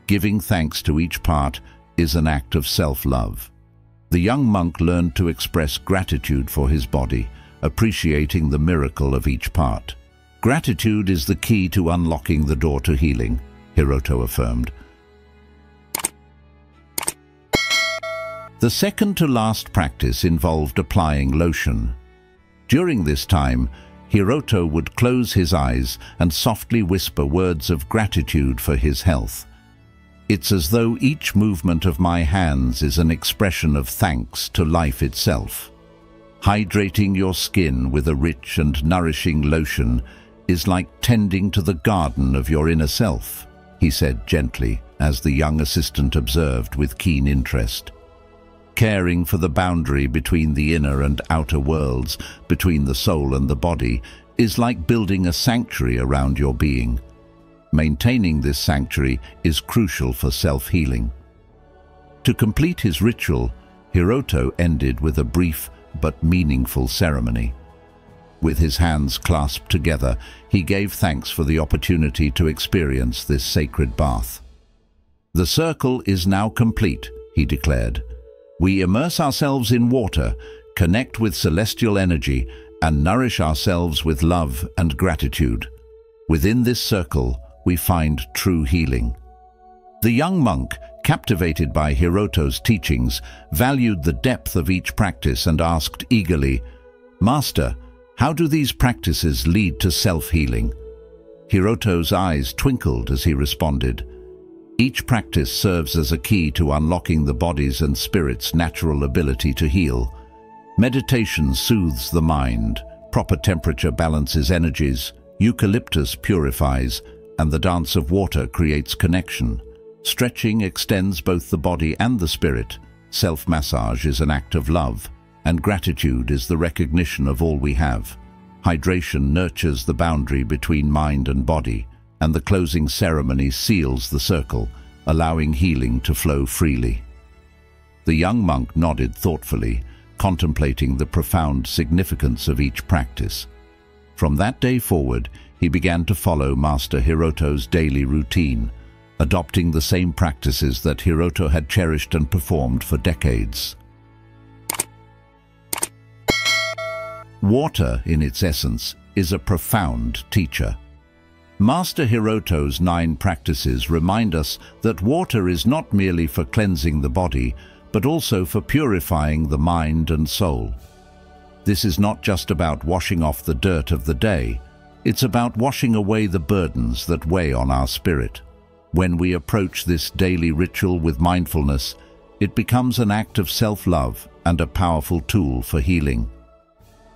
Giving thanks to each part is an act of self-love." The young monk learned to express gratitude for his body, appreciating the miracle of each part. "Gratitude is the key to unlocking the door to healing," Hiroto affirmed. The second to last practice involved applying lotion. During this time, Hiroto would close his eyes and softly whisper words of gratitude for his health. "It's as though each movement of my hands is an expression of thanks to life itself. Hydrating your skin with a rich and nourishing lotion is like tending to the garden of your inner self," he said gently, as the young assistant observed with keen interest. "Caring for the boundary between the inner and outer worlds, between the soul and the body, is like building a sanctuary around your being. Maintaining this sanctuary is crucial for self-healing." To complete his ritual, Hiroto ended with a brief but meaningful ceremony. With his hands clasped together, he gave thanks for the opportunity to experience this sacred bath. "The circle is now complete," he declared. "We immerse ourselves in water, connect with celestial energy, and nourish ourselves with love and gratitude. Within this circle, we find true healing." The young monk, captivated by Hiroto's teachings, valued the depth of each practice and asked eagerly, "Master, how do these practices lead to self-healing?" Hiroto's eyes twinkled as he responded, "Each practice serves as a key to unlocking the body's and spirit's natural ability to heal. Meditation soothes the mind, proper temperature balances energies, eucalyptus purifies, and the dance of water creates connection. Stretching extends both the body and the spirit. Self-massage is an act of love, and gratitude is the recognition of all we have. Hydration nurtures the boundary between mind and body, and the closing ceremony seals the circle, allowing healing to flow freely." The young monk nodded thoughtfully, contemplating the profound significance of each practice. From that day forward, he began to follow Master Hiroto's daily routine, adopting the same practices that Hiroto had cherished and performed for decades. Water, in its essence, is a profound teacher. Master Hiroto's 9 practices remind us that water is not merely for cleansing the body, but also for purifying the mind and soul. This is not just about washing off the dirt of the day, it's about washing away the burdens that weigh on our spirit. When we approach this daily ritual with mindfulness, it becomes an act of self-love and a powerful tool for healing.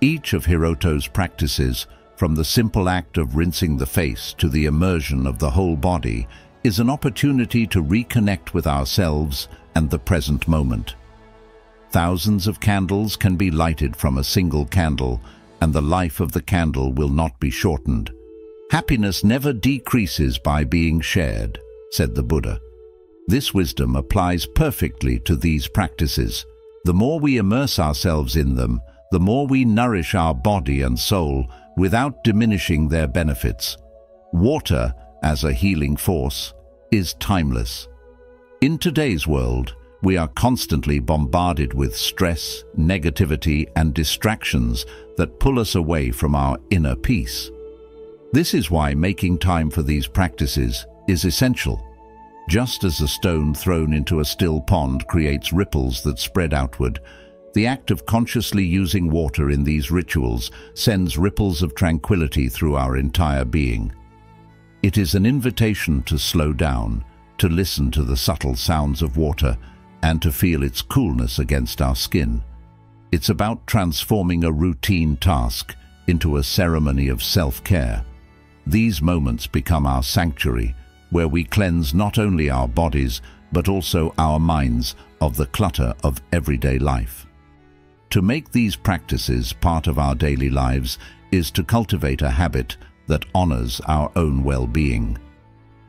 Each of Hiroto's practices, from the simple act of rinsing the face to the immersion of the whole body, is an opportunity to reconnect with ourselves and the present moment. Thousands of candles can be lighted from a single candle, and the life of the candle will not be shortened. Happiness never decreases by being shared, said the Buddha. This wisdom applies perfectly to these practices. The more we immerse ourselves in them, the more we nourish our body and soul without diminishing their benefits. Water, as a healing force, is timeless. In today's world, we are constantly bombarded with stress, negativity, and distractions that pull us away from our inner peace. This is why making time for these practices is essential. Just as a stone thrown into a still pond creates ripples that spread outward, the act of consciously using water in these rituals sends ripples of tranquility through our entire being. It is an invitation to slow down, to listen to the subtle sounds of water, and to feel its coolness against our skin. It's about transforming a routine task into a ceremony of self-care. These moments become our sanctuary, where we cleanse not only our bodies, but also our minds of the clutter of everyday life. To make these practices part of our daily lives is to cultivate a habit that honors our own well-being.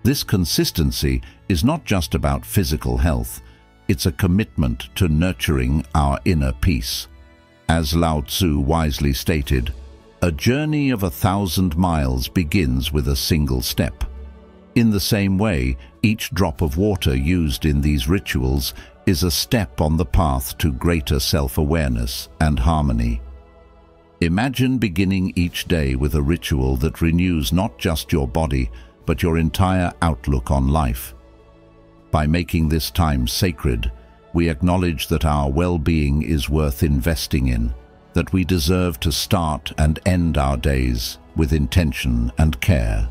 This consistency is not just about physical health, it's a commitment to nurturing our inner peace. As Lao Tzu wisely stated, a journey of 1,000 miles begins with a single step. In the same way, each drop of water used in these rituals is a step on the path to greater self-awareness and harmony. Imagine beginning each day with a ritual that renews not just your body, but your entire outlook on life. By making this time sacred, we acknowledge that our well-being is worth investing in, that we deserve to start and end our days with intention and care.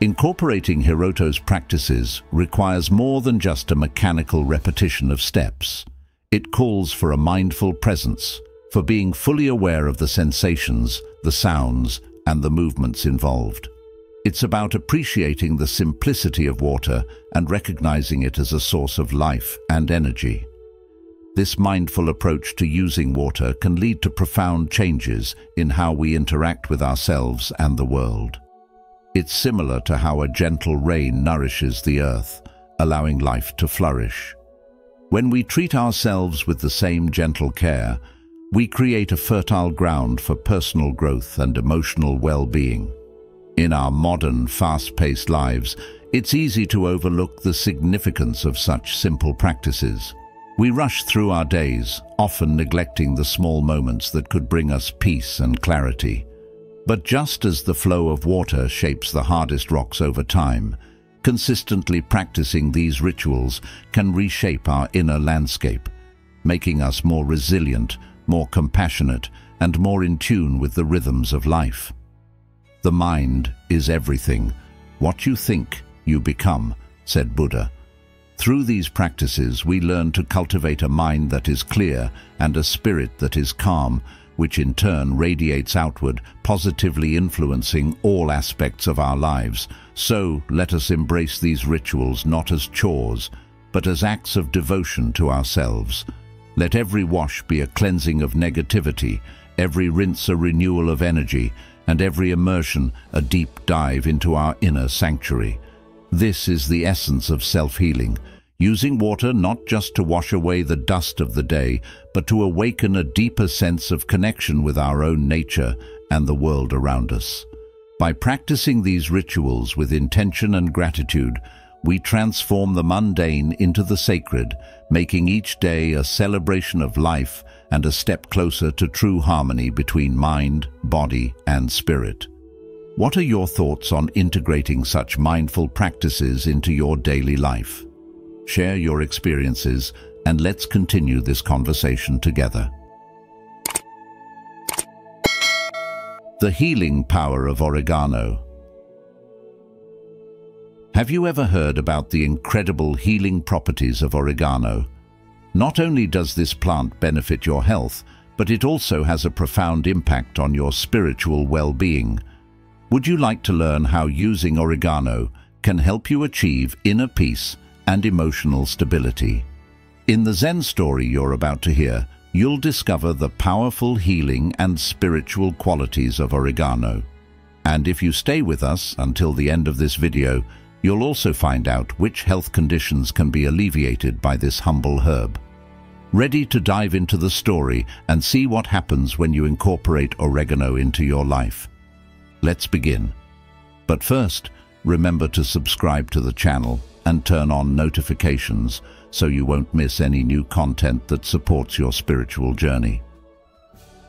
Incorporating Hiroto's practices requires more than just a mechanical repetition of steps. It calls for a mindful presence, for being fully aware of the sensations, the sounds, and the movements involved. It's about appreciating the simplicity of water and recognizing it as a source of life and energy. This mindful approach to using water can lead to profound changes in how we interact with ourselves and the world. It's similar to how a gentle rain nourishes the earth, allowing life to flourish. When we treat ourselves with the same gentle care, we create a fertile ground for personal growth and emotional well-being. In our modern, fast-paced lives, it's easy to overlook the significance of such simple practices. We rush through our days, often neglecting the small moments that could bring us peace and clarity. But just as the flow of water shapes the hardest rocks over time, consistently practicing these rituals can reshape our inner landscape, making us more resilient, more compassionate, and more in tune with the rhythms of life. The mind is everything. What you think, you become, said Buddha. Through these practices, we learn to cultivate a mind that is clear and a spirit that is calm, which in turn radiates outward, positively influencing all aspects of our lives. So, let us embrace these rituals not as chores, but as acts of devotion to ourselves. Let every wash be a cleansing of negativity, every rinse a renewal of energy, and every immersion a deep dive into our inner sanctuary. This is the essence of self-healing, using water not just to wash away the dust of the day, but to awaken a deeper sense of connection with our own nature and the world around us. By practicing these rituals with intention and gratitude, we transform the mundane into the sacred, making each day a celebration of life and a step closer to true harmony between mind, body, and spirit. What are your thoughts on integrating such mindful practices into your daily life? Share your experiences and let's continue this conversation together. The healing power of oregano. Have you ever heard about the incredible healing properties of oregano? Not only does this plant benefit your health, but it also has a profound impact on your spiritual well-being. Would you like to learn how using oregano can help you achieve inner peace and emotional stability? In the Zen story you're about to hear, you'll discover the powerful healing and spiritual qualities of oregano. And if you stay with us until the end of this video, you'll also find out which health conditions can be alleviated by this humble herb. Ready to dive into the story and see what happens when you incorporate oregano into your life? Let's begin. But first, remember to subscribe to the channel and turn on notifications so you won't miss any new content that supports your spiritual journey.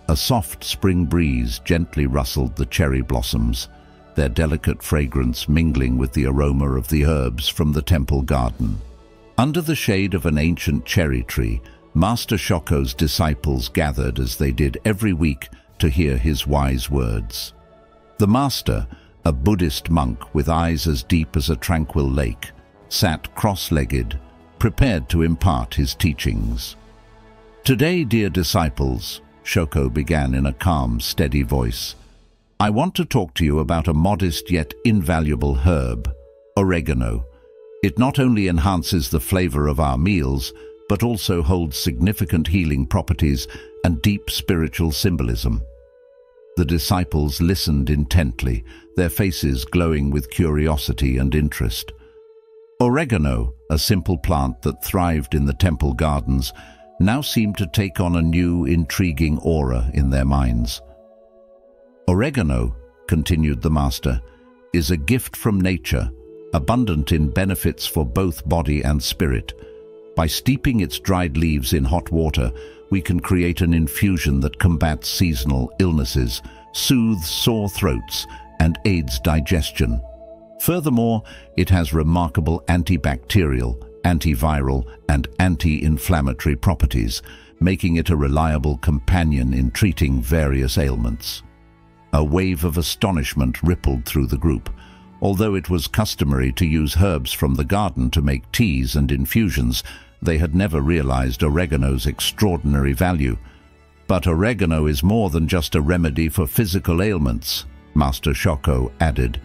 A soft spring breeze gently rustled the cherry blossoms, their delicate fragrance mingling with the aroma of the herbs from the temple garden. Under the shade of an ancient cherry tree, Master Shoko's disciples gathered as they did every week to hear his wise words. The master, a Buddhist monk with eyes as deep as a tranquil lake, sat cross-legged, prepared to impart his teachings. "Today, dear disciples," Shoko began in a calm, steady voice, "I want to talk to you about a modest yet invaluable herb, oregano. It not only enhances the flavor of our meals, but also holds significant healing properties and deep spiritual symbolism." The disciples listened intently, their faces glowing with curiosity and interest. Oregano, a simple plant that thrived in the temple gardens, now seemed to take on a new, intriguing aura in their minds. "Oregano," continued the master, "is a gift from nature, abundant in benefits for both body and spirit. By steeping its dried leaves in hot water, we can create an infusion that combats seasonal illnesses, soothes sore throats, and aids digestion. Furthermore, it has remarkable antibacterial, antiviral, and anti-inflammatory properties, making it a reliable companion in treating various ailments." A wave of astonishment rippled through the group. Although it was customary to use herbs from the garden to make teas and infusions, they had never realized oregano's extraordinary value. "But oregano is more than just a remedy for physical ailments," Master Shoko added.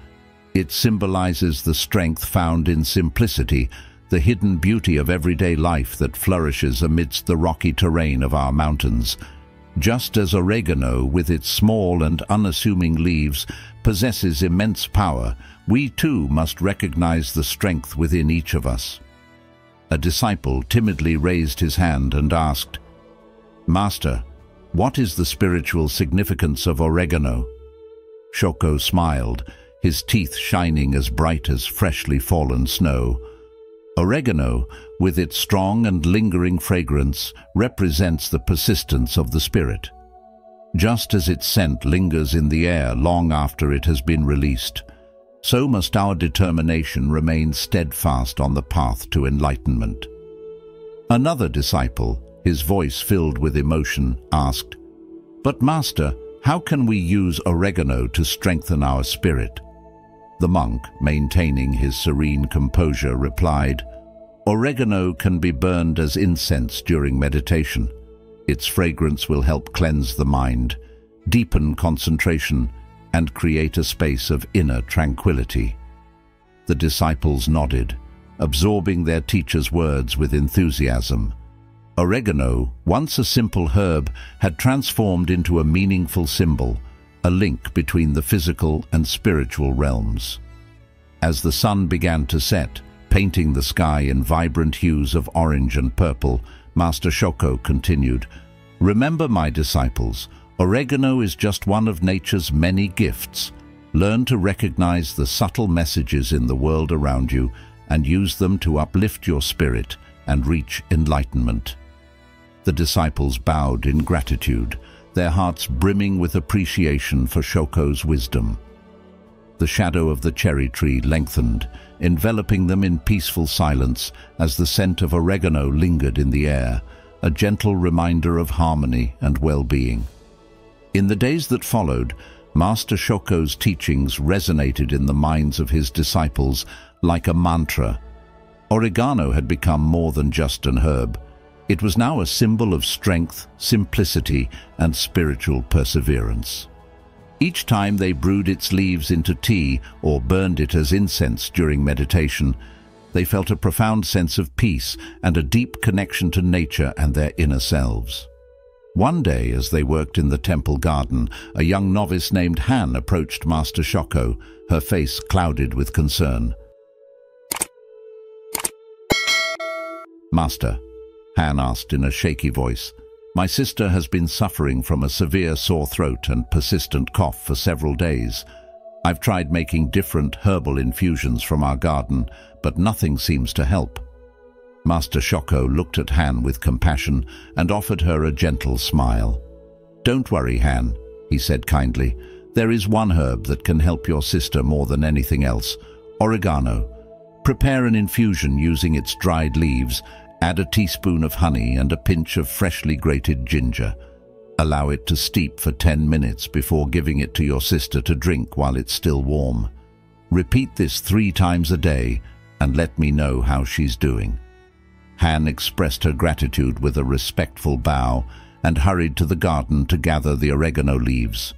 "It symbolizes the strength found in simplicity, the hidden beauty of everyday life that flourishes amidst the rocky terrain of our mountains. Just as oregano, with its small and unassuming leaves, possesses immense power, we too must recognize the strength within each of us." A disciple timidly raised his hand and asked, "Master, what is the spiritual significance of oregano?" Shoko smiled, his teeth shining as bright as freshly fallen snow. "Oregano, with its strong and lingering fragrance, represents the persistence of the spirit. Just as its scent lingers in the air long after it has been released, so must our determination remain steadfast on the path to enlightenment." Another disciple, his voice filled with emotion, asked, "But Master, how can we use oregano to strengthen our spirit?" The monk, maintaining his serene composure, replied, "Oregano can be burned as incense during meditation. Its fragrance will help cleanse the mind, deepen concentration, and create a space of inner tranquility." The disciples nodded, absorbing their teacher's words with enthusiasm. Oregano, once a simple herb, had transformed into a meaningful symbol, a link between the physical and spiritual realms. As the sun began to set, painting the sky in vibrant hues of orange and purple, Master Shoko continued, "Remember, my disciples, oregano is just one of nature's many gifts. Learn to recognize the subtle messages in the world around you and use them to uplift your spirit and reach enlightenment." The disciples bowed in gratitude, their hearts brimming with appreciation for Shoko's wisdom. The shadow of the cherry tree lengthened, enveloping them in peaceful silence as the scent of oregano lingered in the air, a gentle reminder of harmony and well-being. In the days that followed, Master Shoko's teachings resonated in the minds of his disciples like a mantra. Oregano had become more than just an herb. It was now a symbol of strength, simplicity, and spiritual perseverance. Each time they brewed its leaves into tea or burned it as incense during meditation, they felt a profound sense of peace and a deep connection to nature and their inner selves. One day, as they worked in the temple garden, a young novice named Han approached Master Shoko, her face clouded with concern. "Master," Han asked in a shaky voice, "my sister has been suffering from a severe sore throat and persistent cough for several days. I've tried making different herbal infusions from our garden, but nothing seems to help." Master Shoko looked at Han with compassion and offered her a gentle smile. "Don't worry, Han," he said kindly. "There is one herb that can help your sister more than anything else: oregano. Prepare an infusion using its dried leaves. Add a teaspoon of honey and a pinch of freshly grated ginger. Allow it to steep for 10 minutes before giving it to your sister to drink while it's still warm. Repeat this 3 times a day and let me know how she's doing." Han expressed her gratitude with a respectful bow and hurried to the garden to gather the oregano leaves.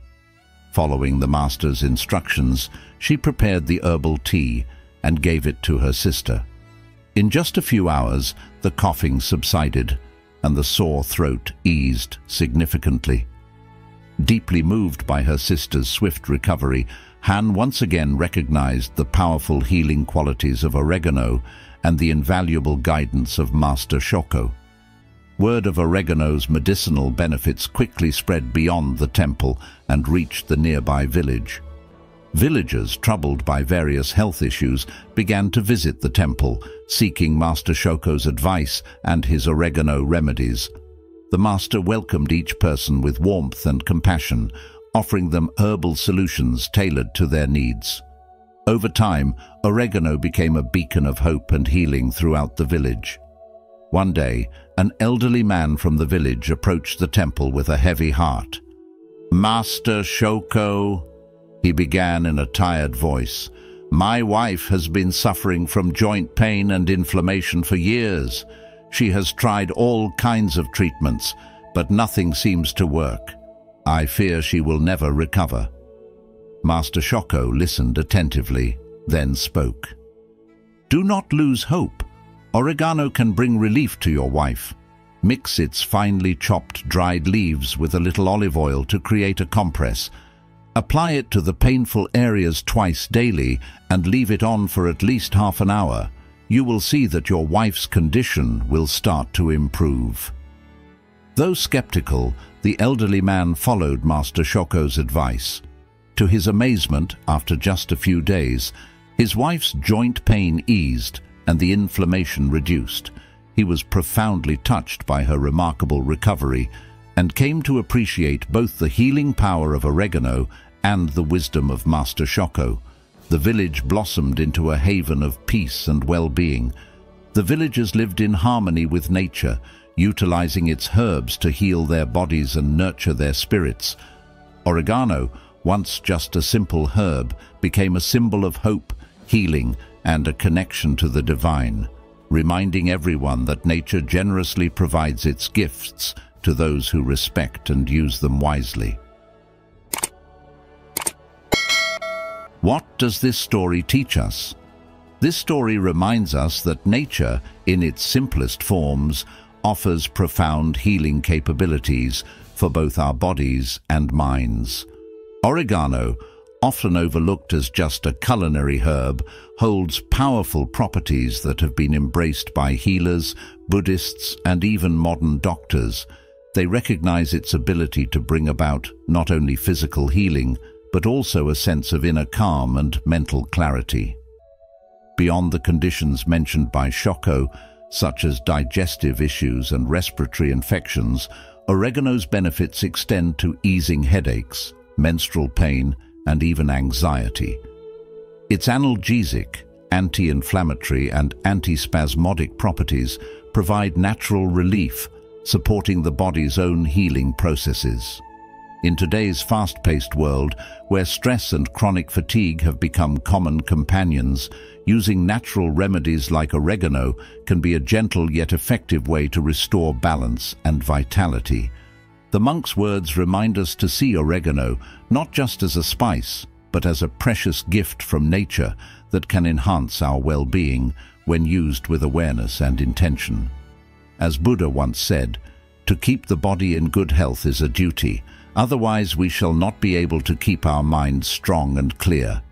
Following the master's instructions, she prepared the herbal tea and gave it to her sister. In just a few hours, the coughing subsided and the sore throat eased significantly. Deeply moved by her sister's swift recovery, Han once again recognized the powerful healing qualities of oregano and the invaluable guidance of Master Shoko. Word of oregano's medicinal benefits quickly spread beyond the temple and reached the nearby village. Villagers, troubled by various health issues, began to visit the temple, seeking Master Shoko's advice and his oregano remedies. The master welcomed each person with warmth and compassion, offering them herbal solutions tailored to their needs. Over time, oregano became a beacon of hope and healing throughout the village. One day, an elderly man from the village approached the temple with a heavy heart. "Master Shoko," he began in a tired voice, "my wife has been suffering from joint pain and inflammation for years. She has tried all kinds of treatments, but nothing seems to work. I fear she will never recover." Master Shoko listened attentively, then spoke. "Do not lose hope. Oregano can bring relief to your wife. Mix its finely chopped dried leaves with a little olive oil to create a compress. Apply it to the painful areas twice daily and leave it on for at least half an hour. You will see that your wife's condition will start to improve." Though skeptical, the elderly man followed Master Shoko's advice. To his amazement, after just a few days, his wife's joint pain eased and the inflammation reduced. He was profoundly touched by her remarkable recovery and came to appreciate both the healing power of oregano and the wisdom of Master Shoko. The village blossomed into a haven of peace and well-being. The villagers lived in harmony with nature, utilizing its herbs to heal their bodies and nurture their spirits. Oregano, once just a simple herb, became a symbol of hope, healing, and a connection to the divine, reminding everyone that nature generously provides its gifts to those who respect and use them wisely. What does this story teach us? This story reminds us that nature, in its simplest forms, offers profound healing capabilities for both our bodies and minds. Oregano, often overlooked as just a culinary herb, holds powerful properties that have been embraced by healers, Buddhists, and even modern doctors. They recognize its ability to bring about not only physical healing, but also a sense of inner calm and mental clarity. Beyond the conditions mentioned by Shoko, such as digestive issues and respiratory infections, oregano's benefits extend to easing headaches, menstrual pain, and even anxiety. Its analgesic, anti-inflammatory, and antispasmodic properties provide natural relief, supporting the body's own healing processes. In today's fast-paced world, where stress and chronic fatigue have become common companions, using natural remedies like oregano can be a gentle yet effective way to restore balance and vitality. The monk's words remind us to see oregano not just as a spice, but as a precious gift from nature that can enhance our well-being when used with awareness and intention. As Buddha once said, "To keep the body in good health is a duty, otherwise we shall not be able to keep our minds strong and clear."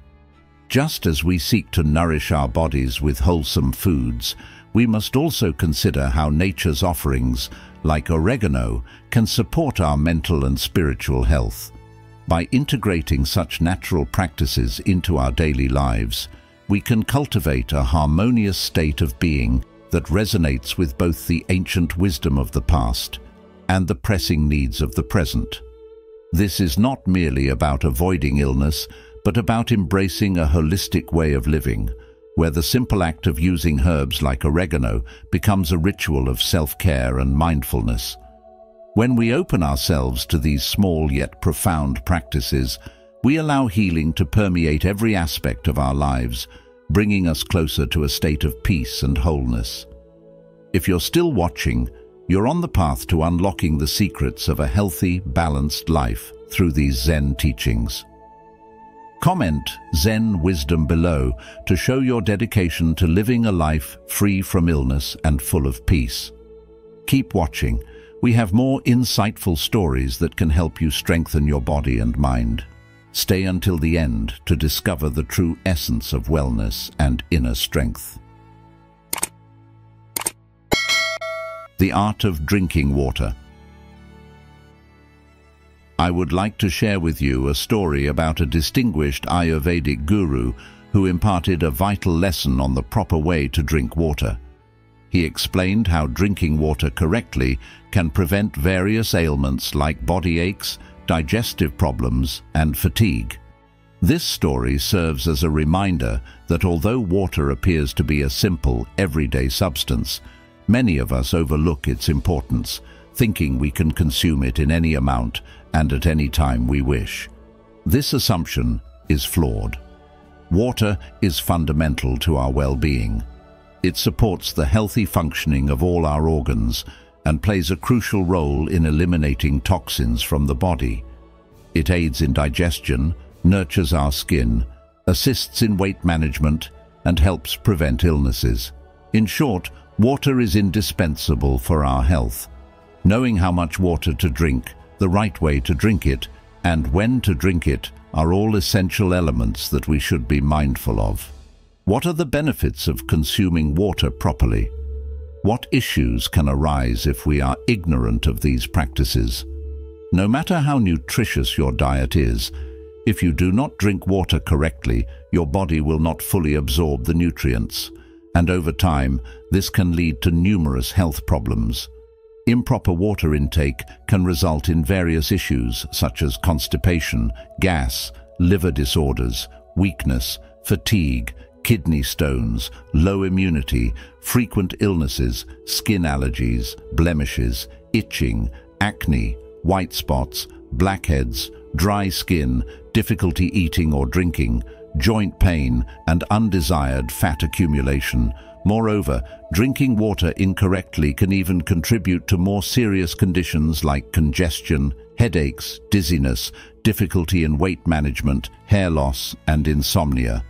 Just as we seek to nourish our bodies with wholesome foods, we must also consider how nature's offerings, like oregano, can support our mental and spiritual health. By integrating such natural practices into our daily lives, we can cultivate a harmonious state of being that resonates with both the ancient wisdom of the past and the pressing needs of the present. This is not merely about avoiding illness, but about embracing a holistic way of living, where the simple act of using herbs like oregano becomes a ritual of self-care and mindfulness. When we open ourselves to these small yet profound practices, we allow healing to permeate every aspect of our lives, bringing us closer to a state of peace and wholeness. If you're still watching, you're on the path to unlocking the secrets of a healthy, balanced life through these Zen teachings. Comment Zen wisdom below to show your dedication to living a life free from illness and full of peace. Keep watching. We have more insightful stories that can help you strengthen your body and mind. Stay until the end to discover the true essence of wellness and inner strength. The art of drinking water. I would like to share with you a story about a distinguished Ayurvedic guru who imparted a vital lesson on the proper way to drink water. He explained how drinking water correctly can prevent various ailments like body aches, digestive problems, and fatigue. This story serves as a reminder that although water appears to be a simple, everyday substance, many of us overlook its importance, thinking we can consume it in any amount and at any time we wish. This assumption is flawed. Water is fundamental to our well-being. It supports the healthy functioning of all our organs and plays a crucial role in eliminating toxins from the body. It aids in digestion, nurtures our skin, assists in weight management, and helps prevent illnesses. In short, water is indispensable for our health. Knowing how much water to drink, the right way to drink it, and when to drink it are all essential elements that we should be mindful of. What are the benefits of consuming water properly? What issues can arise if we are ignorant of these practices? No matter how nutritious your diet is, if you do not drink water correctly, your body will not fully absorb the nutrients, and over time, this can lead to numerous health problems. Improper water intake can result in various issues such as constipation, gas, liver disorders, weakness, fatigue, kidney stones, low immunity, frequent illnesses, skin allergies, blemishes, itching, acne, white spots, blackheads, dry skin, difficulty eating or drinking, joint pain, and undesired fat accumulation. Moreover, drinking water incorrectly can even contribute to more serious conditions like congestion, headaches, dizziness, difficulty in weight management, hair loss, and insomnia.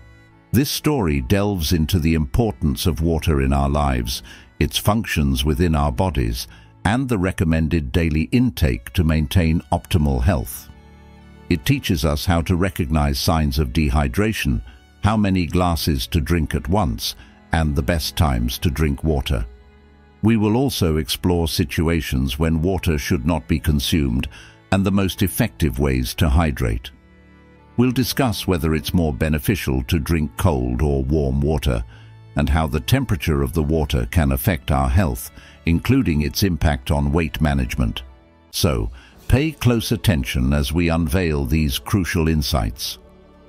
This story delves into the importance of water in our lives, its functions within our bodies, and the recommended daily intake to maintain optimal health. It teaches us how to recognize signs of dehydration, how many glasses to drink at once, and the best times to drink water. We will also explore situations when water should not be consumed and the most effective ways to hydrate. We'll discuss whether it's more beneficial to drink cold or warm water, and how the temperature of the water can affect our health, including its impact on weight management. So, pay close attention as we unveil these crucial insights.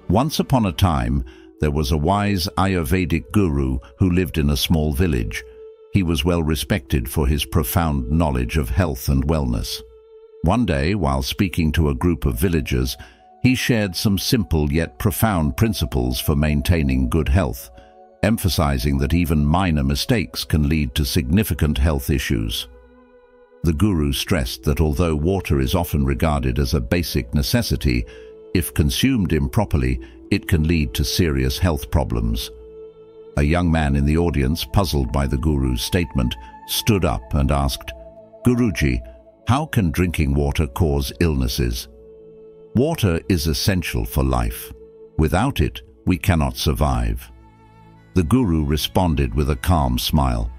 Once upon a time, there was a wise Ayurvedic guru who lived in a small village. He was well respected for his profound knowledge of health and wellness. One day, while speaking to a group of villagers, he shared some simple yet profound principles for maintaining good health, emphasizing that even minor mistakes can lead to significant health issues. The guru stressed that although water is often regarded as a basic necessity, if consumed improperly, it can lead to serious health problems. A young man in the audience, puzzled by the guru's statement, stood up and asked, "Guruji, how can drinking water cause illnesses?" Water is essential for life. Without it, we cannot survive. The guru responded with a calm smile.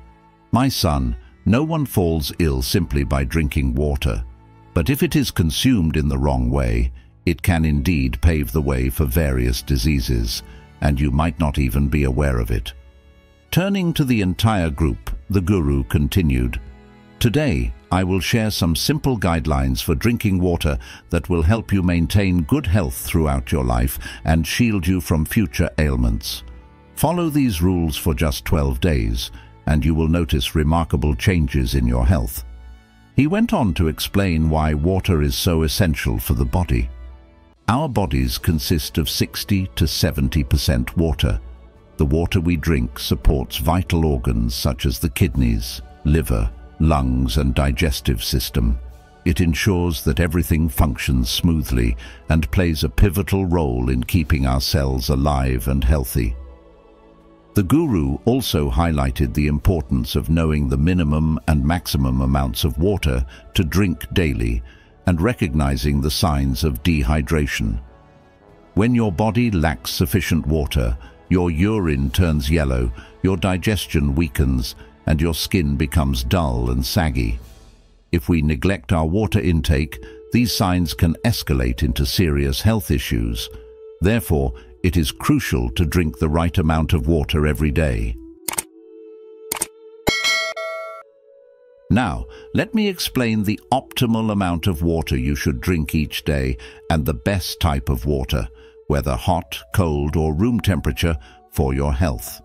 "My son, no one falls ill simply by drinking water, but if it is consumed in the wrong way, it can indeed pave the way for various diseases, and you might not even be aware of it." Turning to the entire group, the guru continued, "Today, I will share some simple guidelines for drinking water that will help you maintain good health throughout your life and shield you from future ailments. Follow these rules for just 12 days, and you will notice remarkable changes in your health." He went on to explain why water is so essential for the body. Our bodies consist of 60 to 70% water. The water we drink supports vital organs such as the kidneys, liver, lungs and digestive system. It ensures that everything functions smoothly and plays a pivotal role in keeping our cells alive and healthy. The guru also highlighted the importance of knowing the minimum and maximum amounts of water to drink daily and recognizing the signs of dehydration. When your body lacks sufficient water, your urine turns yellow, your digestion weakens, and your skin becomes dull and saggy. If we neglect our water intake, these signs can escalate into serious health issues. Therefore, it is crucial to drink the right amount of water every day. Now, let me explain the optimal amount of water you should drink each day and the best type of water, whether hot, cold or room temperature, for your health.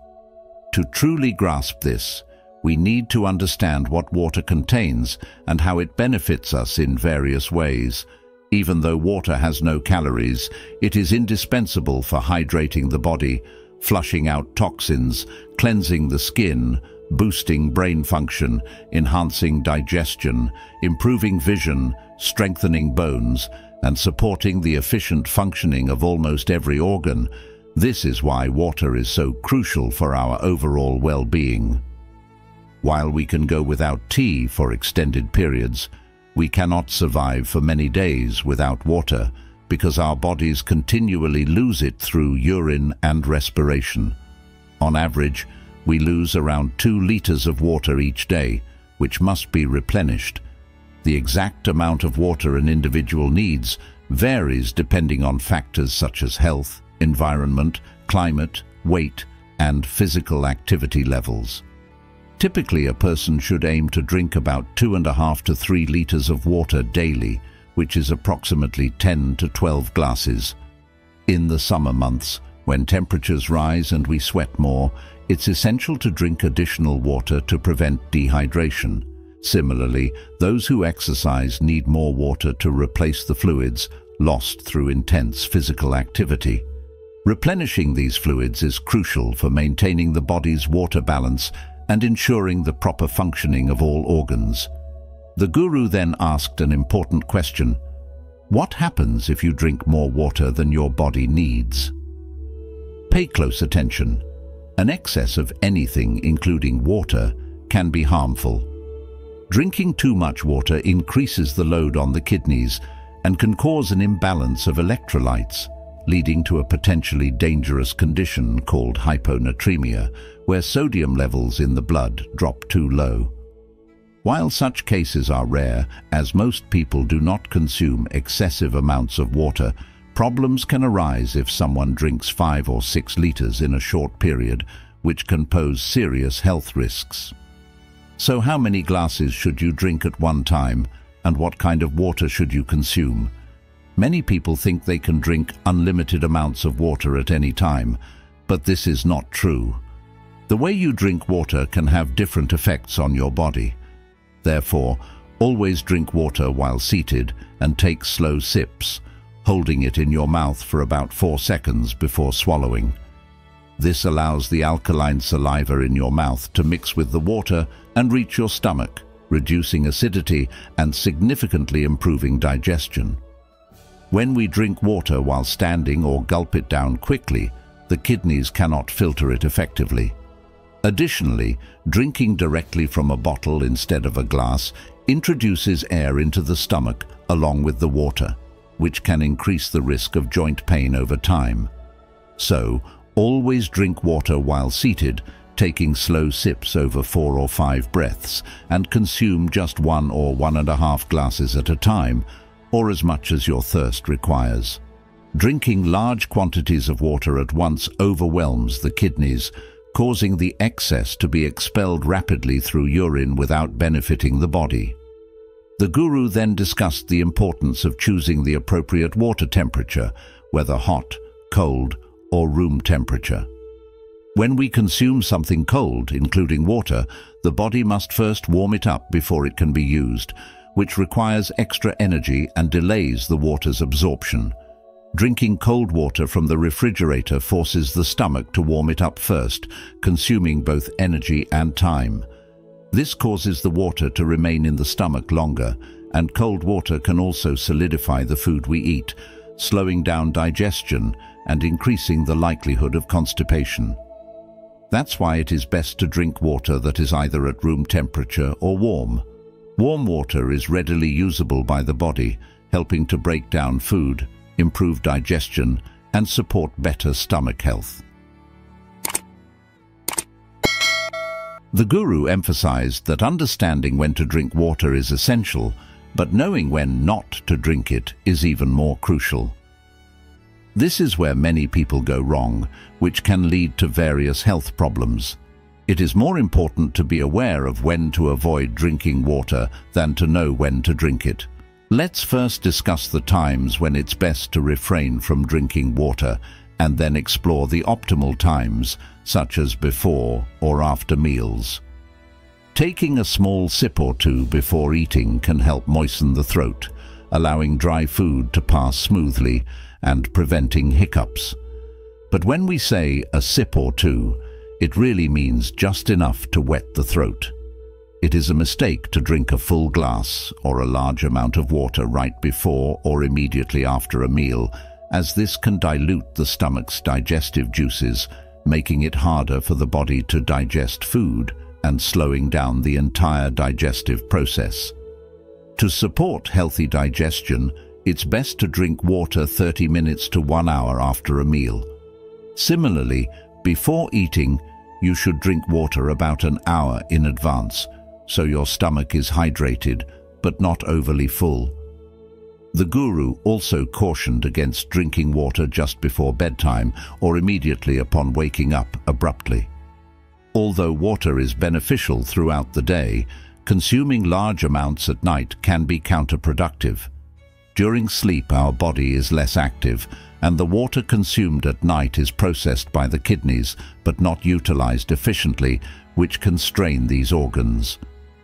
To truly grasp this, we need to understand what water contains and how it benefits us in various ways. Even though water has no calories, it is indispensable for hydrating the body, flushing out toxins, cleansing the skin, boosting brain function, enhancing digestion, improving vision, strengthening bones, and supporting the efficient functioning of almost every organ. This is why water is so crucial for our overall well-being. While we can go without tea for extended periods, we cannot survive for many days without water because our bodies continually lose it through urine and respiration. On average, we lose around 2 liters of water each day, which must be replenished. The exact amount of water an individual needs varies depending on factors such as health, environment, climate, weight, and physical activity levels. Typically, a person should aim to drink about 2.5 to 3 liters of water daily, which is approximately 10 to 12 glasses. In the summer months, when temperatures rise and we sweat more, it's essential to drink additional water to prevent dehydration. Similarly, those who exercise need more water to replace the fluids lost through intense physical activity. Replenishing these fluids is crucial for maintaining the body's water balance and ensuring the proper functioning of all organs. The guru then asked an important question: what happens if you drink more water than your body needs? Pay close attention. An excess of anything, including water, can be harmful. Drinking too much water increases the load on the kidneys and can cause an imbalance of electrolytes, leading to a potentially dangerous condition called hyponatremia, where sodium levels in the blood drop too low. While such cases are rare, as most people do not consume excessive amounts of water, problems can arise if someone drinks 5 or 6 liters in a short period, which can pose serious health risks. So how many glasses should you drink at one time, and what kind of water should you consume? Many people think they can drink unlimited amounts of water at any time, but this is not true. The way you drink water can have different effects on your body. Therefore, always drink water while seated and take slow sips, holding it in your mouth for about 4 seconds before swallowing. This allows the alkaline saliva in your mouth to mix with the water and reach your stomach, reducing acidity and significantly improving digestion. When we drink water while standing or gulp it down quickly, the kidneys cannot filter it effectively. Additionally, drinking directly from a bottle instead of a glass introduces air into the stomach along with the water, which can increase the risk of joint pain over time. So, always drink water while seated, taking slow sips over 4 or 5 breaths, and consume just 1 or 1.5 glasses at a time, or as much as your thirst requires. Drinking large quantities of water at once overwhelms the kidneys, causing the excess to be expelled rapidly through urine without benefiting the body. The guru then discussed the importance of choosing the appropriate water temperature, whether hot, cold, or room temperature. When we consume something cold, including water, the body must first warm it up before it can be used, which requires extra energy and delays the water's absorption. Drinking cold water from the refrigerator forces the stomach to warm it up first, consuming both energy and time. This causes the water to remain in the stomach longer, and cold water can also solidify the food we eat, slowing down digestion and increasing the likelihood of constipation. That's why it is best to drink water that is either at room temperature or warm. Warm water is readily usable by the body, helping to break down food, improve digestion, and support better stomach health. The guru emphasized that understanding when to drink water is essential, but knowing when not to drink it is even more crucial. This is where many people go wrong, which can lead to various health problems. It is more important to be aware of when to avoid drinking water than to know when to drink it. Let's first discuss the times when it's best to refrain from drinking water, and then explore the optimal times, such as before or after meals. Taking a small sip or two before eating can help moisten the throat, allowing dry food to pass smoothly and preventing hiccups. But when we say a sip or two, it really means just enough to wet the throat. It is a mistake to drink a full glass or a large amount of water right before or immediately after a meal, as this can dilute the stomach's digestive juices, making it harder for the body to digest food and slowing down the entire digestive process. To support healthy digestion, it's best to drink water 30 minutes to 1 hour after a meal. Similarly, before eating, you should drink water about an hour in advance, so your stomach is hydrated but not overly full. The guru also cautioned against drinking water just before bedtime or immediately upon waking up abruptly. Although water is beneficial throughout the day, consuming large amounts at night can be counterproductive. During sleep, our body is less active, and the water consumed at night is processed by the kidneys but not utilized efficiently, which can strain these organs.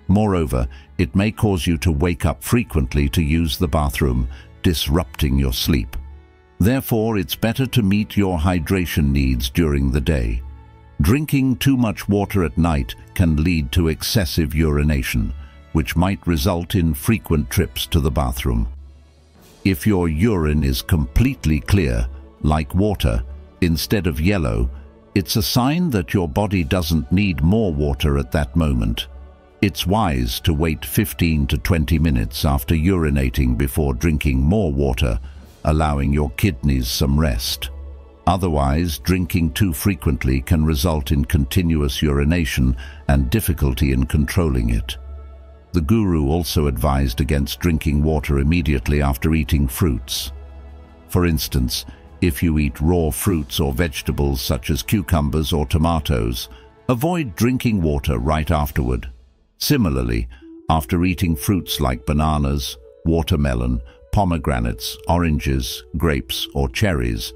Moreover, it may cause you to wake up frequently to use the bathroom, disrupting your sleep. Therefore, it's better to meet your hydration needs during the day. Drinking too much water at night can lead to excessive urination, which might result in frequent trips to the bathroom. If your urine is completely clear, like water, instead of yellow, it's a sign that your body doesn't need more water at that moment. It's wise to wait 15 to 20 minutes after urinating before drinking more water, allowing your kidneys some rest. Otherwise, drinking too frequently can result in continuous urination and difficulty in controlling it. The guru also advised against drinking water immediately after eating fruits. For instance, If you eat raw fruits or vegetables such as cucumbers or tomatoes, avoid drinking water right afterward. Similarly, after eating fruits like bananas, watermelon, pomegranates, oranges, grapes, or cherries,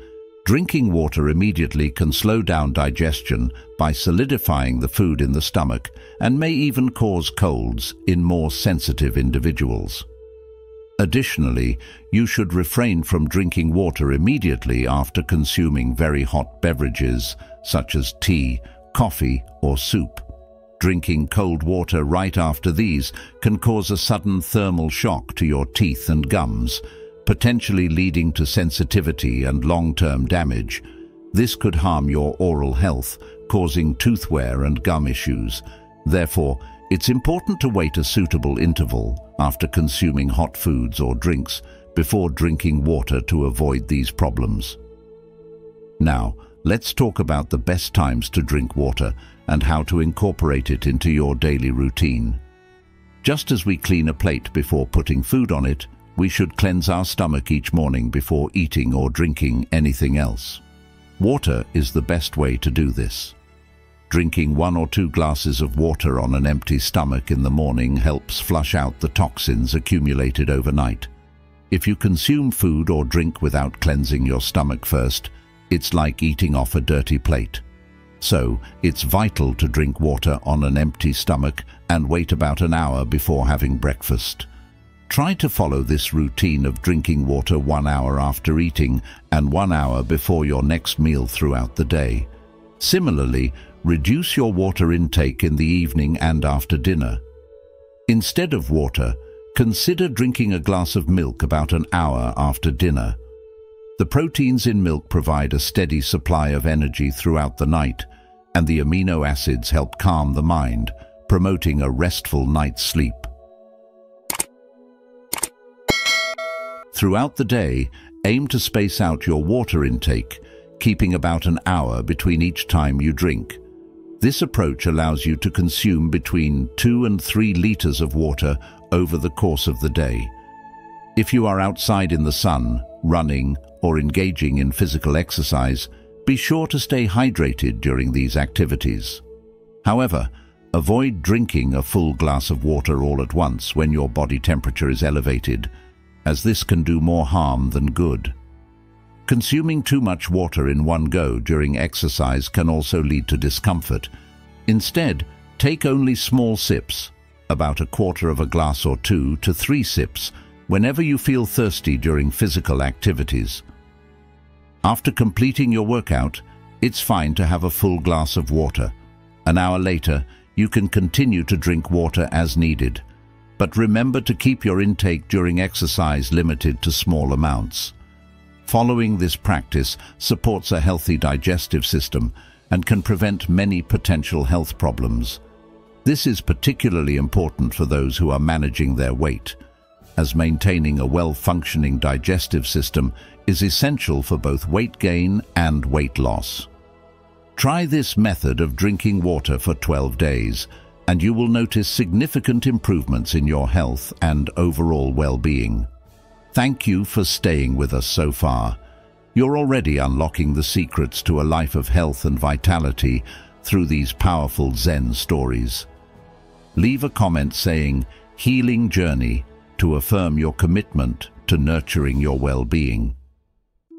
drinking water immediately can slow down digestion by solidifying the food in the stomach and may even cause colds in more sensitive individuals. Additionally, you should refrain from drinking water immediately after consuming very hot beverages such as tea, coffee, or soup. Drinking cold water right after these can cause a sudden thermal shock to your teeth and gums, potentially leading to sensitivity and long-term damage. This could harm your oral health, causing tooth wear and gum issues. Therefore, it's important to wait a suitable interval after consuming hot foods or drinks before drinking water to avoid these problems. Now, let's talk about the best times to drink water and how to incorporate it into your daily routine. Just as we clean a plate before putting food on it, we should cleanse our stomach each morning before eating or drinking anything else. Water is the best way to do this. Drinking 1 or 2 glasses of water on an empty stomach in the morning helps flush out the toxins accumulated overnight. If you consume food or drink without cleansing your stomach first, it's like eating off a dirty plate. So, it's vital to drink water on an empty stomach and wait about an hour before having breakfast. Try to follow this routine of drinking water 1 hour after eating and 1 hour before your next meal throughout the day. Similarly, reduce your water intake in the evening and after dinner. Instead of water, consider drinking a glass of milk about an hour after dinner. The proteins in milk provide a steady supply of energy throughout the night, and the amino acids help calm the mind, promoting a restful night's sleep. Throughout the day, aim to space out your water intake, keeping about an hour between each time you drink. This approach allows you to consume between 2 and 3 liters of water over the course of the day. If you are outside in the sun, running, or engaging in physical exercise, be sure to stay hydrated during these activities. However, avoid drinking a full glass of water all at once when your body temperature is elevated, as this can do more harm than good. Consuming too much water in one go during exercise can also lead to discomfort. Instead, take only small sips, about 1/4 of a glass or 2 to 3 sips, whenever you feel thirsty during physical activities. After completing your workout, it's fine to have a full glass of water. An hour later, you can continue to drink water as needed. But remember to keep your intake during exercise limited to small amounts. Following this practice supports a healthy digestive system and can prevent many potential health problems. This is particularly important for those who are managing their weight, as maintaining a well-functioning digestive system is essential for both weight gain and weight loss. Try this method of drinking water for 12 days, and you will notice significant improvements in your health and overall well-being. Thank you for staying with us so far. You're already unlocking the secrets to a life of health and vitality through these powerful Zen stories. Leave a comment saying, "Healing Journey," to affirm your commitment to nurturing your well-being.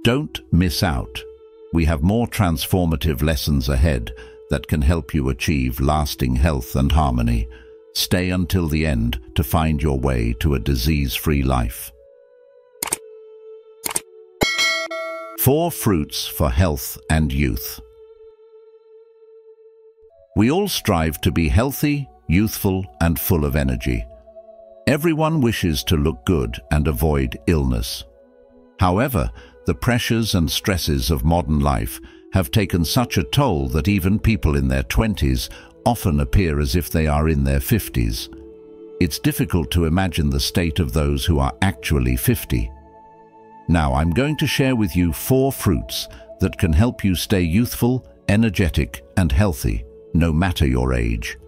Don't miss out. We have more transformative lessons ahead that can help you achieve lasting health and harmony. Stay until the end to find your way to a disease-free life. 4 fruits for health and youth. We all strive to be healthy, youthful, and full of energy. Everyone wishes to look good and avoid illness. However, the pressures and stresses of modern life have taken such a toll that even people in their 20s often appear as if they are in their 50s. It's difficult to imagine the state of those who are actually 50. Now, I'm going to share with you 4 fruits that can help you stay youthful, energetic, and healthy, no matter your age.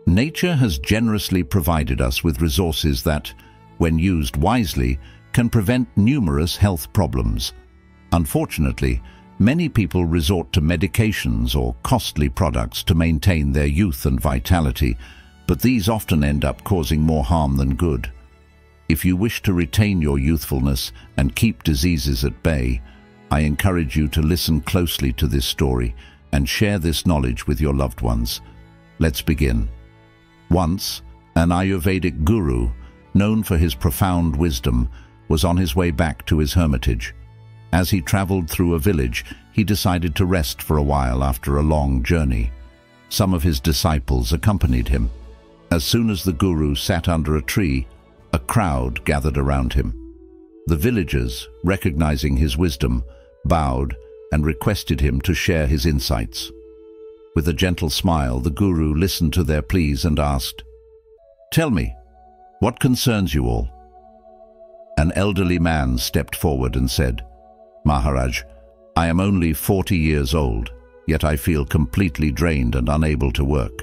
Nature has generously provided us with resources that, when used wisely, can prevent numerous health problems. Unfortunately, many people resort to medications or costly products to maintain their youth and vitality, but these often end up causing more harm than good. If you wish to retain your youthfulness and keep diseases at bay, I encourage you to listen closely to this story and share this knowledge with your loved ones. Let's begin. Once, an Ayurvedic guru, known for his profound wisdom, was on his way back to his hermitage. As he traveled through a village, he decided to rest for a while after a long journey. Some of his disciples accompanied him. As soon as the guru sat under a tree, a crowd gathered around him. The villagers, recognizing his wisdom, bowed and requested him to share his insights. With a gentle smile, the guru listened to their pleas and asked, "Tell me, what concerns you all?" An elderly man stepped forward and said, "Maharaj, I am only 40 years old, yet I feel completely drained and unable to work.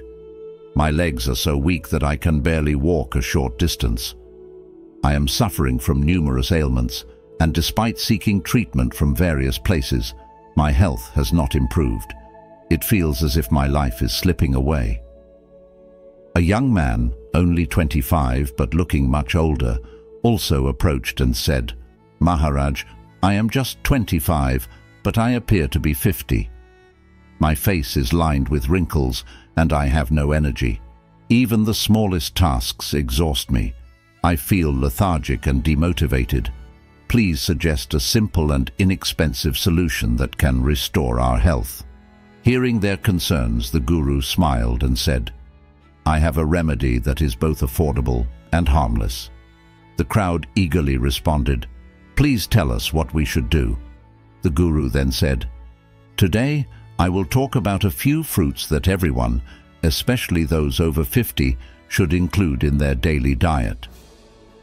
My legs are so weak that I can barely walk a short distance. I am suffering from numerous ailments, and despite seeking treatment from various places, my health has not improved. It feels as if my life is slipping away." A young man, only 25 but looking much older, also approached and said, "Maharaj, I am just 25, but I appear to be 50. My face is lined with wrinkles, and I have no energy. Even the smallest tasks exhaust me. I feel lethargic and demotivated. Please suggest a simple and inexpensive solution that can restore our health." Hearing their concerns, the guru smiled and said, "I have a remedy that is both affordable and harmless." The crowd eagerly responded, "Please tell us what we should do." The guru then said, "Today, I will talk about a few fruits that everyone, especially those over 50, should include in their daily diet.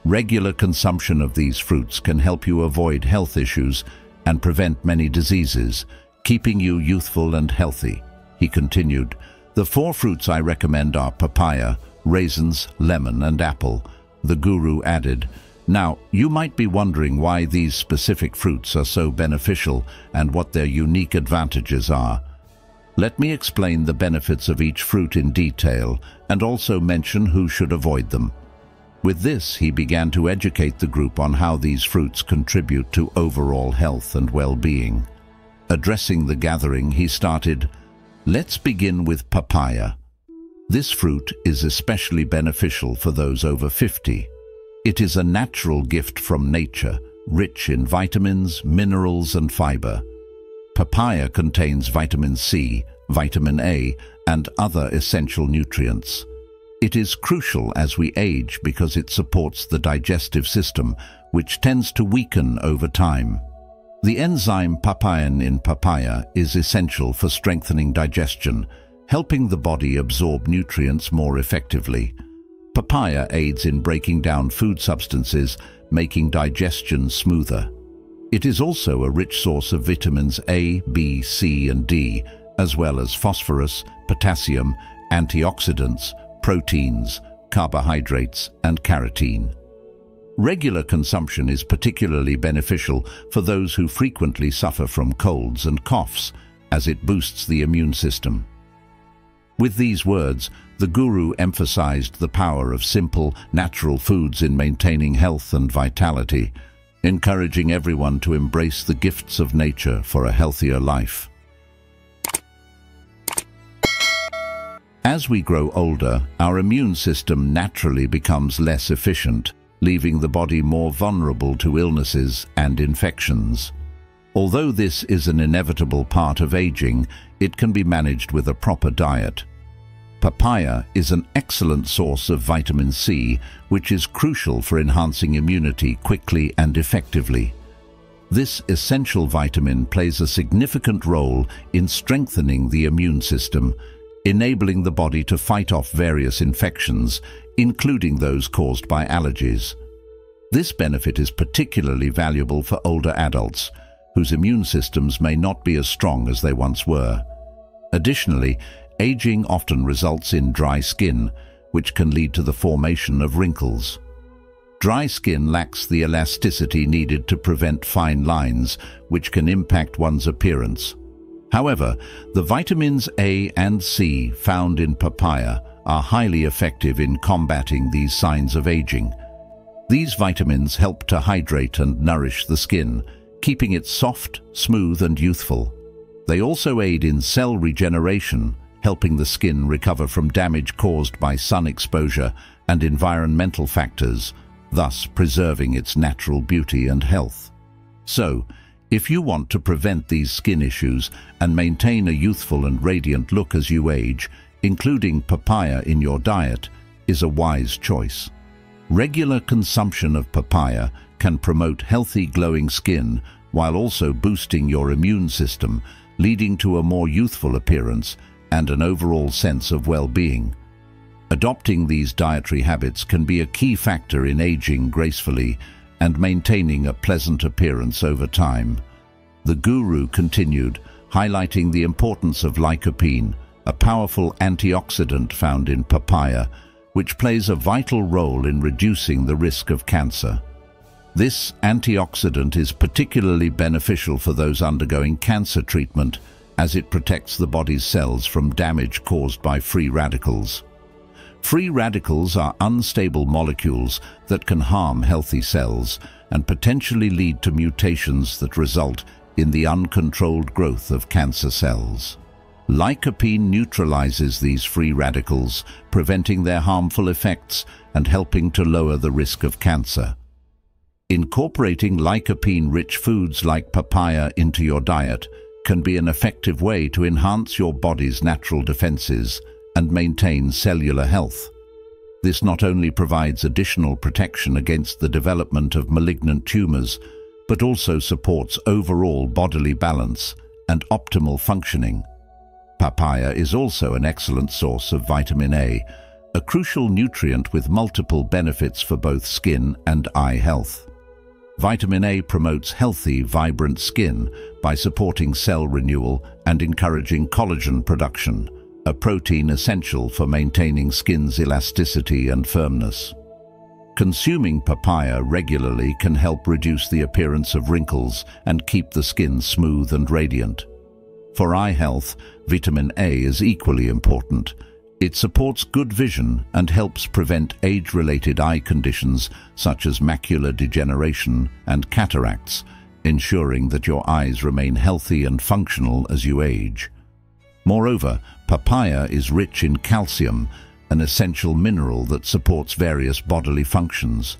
Regular consumption of these fruits can help you avoid health issues and prevent many diseases, keeping you youthful and healthy." He continued, "The 4 fruits I recommend are papaya, raisins, lemon, and apple." The guru added, "Now, you might be wondering why these specific fruits are so beneficial and what their unique advantages are. Let me explain the benefits of each fruit in detail and also mention who should avoid them." With this, he began to educate the group on how these fruits contribute to overall health and well-being. Addressing the gathering, he started, "Let's begin with papaya. This fruit is especially beneficial for those over 50. It is a natural gift from nature, rich in vitamins, minerals, and fiber. Papaya contains vitamin C, vitamin A, and other essential nutrients. It is crucial as we age because it supports the digestive system, which tends to weaken over time. The enzyme papain in papaya is essential for strengthening digestion, helping the body absorb nutrients more effectively. Papaya aids in breaking down food substances, making digestion smoother. It is also a rich source of vitamins A, B, C, and D, as well as phosphorus, potassium, antioxidants, proteins, carbohydrates, and carotene. Regular consumption is particularly beneficial for those who frequently suffer from colds and coughs, as it boosts the immune system. With these words, the guru emphasized the power of simple, natural foods in maintaining health and vitality, encouraging everyone to embrace the gifts of nature for a healthier life. As we grow older, our immune system naturally becomes less efficient, leaving the body more vulnerable to illnesses and infections. Although this is an inevitable part of aging, it can be managed with a proper diet. Papaya is an excellent source of vitamin C, which is crucial for enhancing immunity quickly and effectively. This essential vitamin plays a significant role in strengthening the immune system, enabling the body to fight off various infections, including those caused by allergies. This benefit is particularly valuable for older adults, whose immune systems may not be as strong as they once were. Additionally, aging often results in dry skin, which can lead to the formation of wrinkles. Dry skin lacks the elasticity needed to prevent fine lines, which can impact one's appearance. However, the vitamins A and C found in papaya are highly effective in combating these signs of aging. These vitamins help to hydrate and nourish the skin, keeping it soft, smooth, and youthful. They also aid in cell regeneration, helping the skin recover from damage caused by sun exposure and environmental factors, thus preserving its natural beauty and health. So, if you want to prevent these skin issues and maintain a youthful and radiant look as you age, including papaya in your diet is a wise choice. Regular consumption of papaya can promote healthy, glowing skin while also boosting your immune system, leading to a more youthful appearance and an overall sense of well-being. Adopting these dietary habits can be a key factor in aging gracefully and maintaining a pleasant appearance over time. The guru continued, highlighting the importance of lycopene, a powerful antioxidant found in papaya, which plays a vital role in reducing the risk of cancer. This antioxidant is particularly beneficial for those undergoing cancer treatment, as it protects the body's cells from damage caused by free radicals. Free radicals are unstable molecules that can harm healthy cells and potentially lead to mutations that result in the uncontrolled growth of cancer cells. Lycopene neutralizes these free radicals, preventing their harmful effects and helping to lower the risk of cancer. Incorporating lycopene-rich foods like papaya into your diet can be an effective way to enhance your body's natural defenses and maintain cellular health. This not only provides additional protection against the development of malignant tumors, but also supports overall bodily balance and optimal functioning. Papaya is also an excellent source of vitamin A, a crucial nutrient with multiple benefits for both skin and eye health. Vitamin A promotes healthy, vibrant skin by supporting cell renewal and encouraging collagen production, a protein essential for maintaining skin's elasticity and firmness. Consuming papaya regularly can help reduce the appearance of wrinkles and keep the skin smooth and radiant. For eye health, vitamin A is equally important. It supports good vision and helps prevent age-related eye conditions such as macular degeneration and cataracts, ensuring that your eyes remain healthy and functional as you age. Moreover, papaya is rich in calcium, an essential mineral that supports various bodily functions.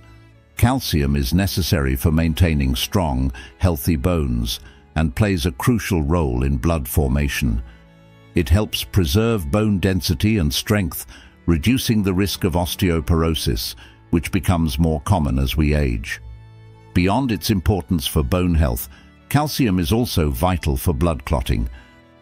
Calcium is necessary for maintaining strong, healthy bones and plays a crucial role in blood formation. It helps preserve bone density and strength, reducing the risk of osteoporosis, which becomes more common as we age. Beyond its importance for bone health, calcium is also vital for blood clotting,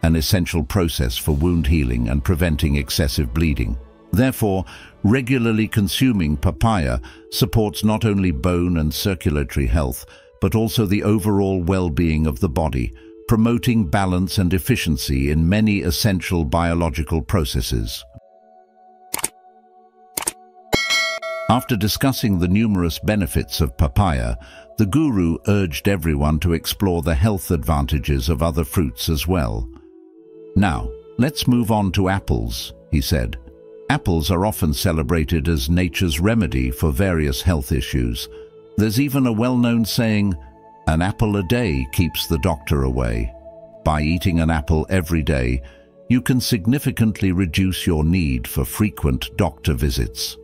an essential process for wound healing and preventing excessive bleeding. Therefore, regularly consuming papaya supports not only bone and circulatory health, but also the overall well-being of the body, promoting balance and efficiency in many essential biological processes. After discussing the numerous benefits of papaya, the guru urged everyone to explore the health advantages of other fruits as well. Now, let's move on to apples, he said. Apples are often celebrated as nature's remedy for various health issues. There's even a well-known saying, "An apple a day keeps the doctor away." By eating an apple every day, you can significantly reduce your need for frequent doctor visits.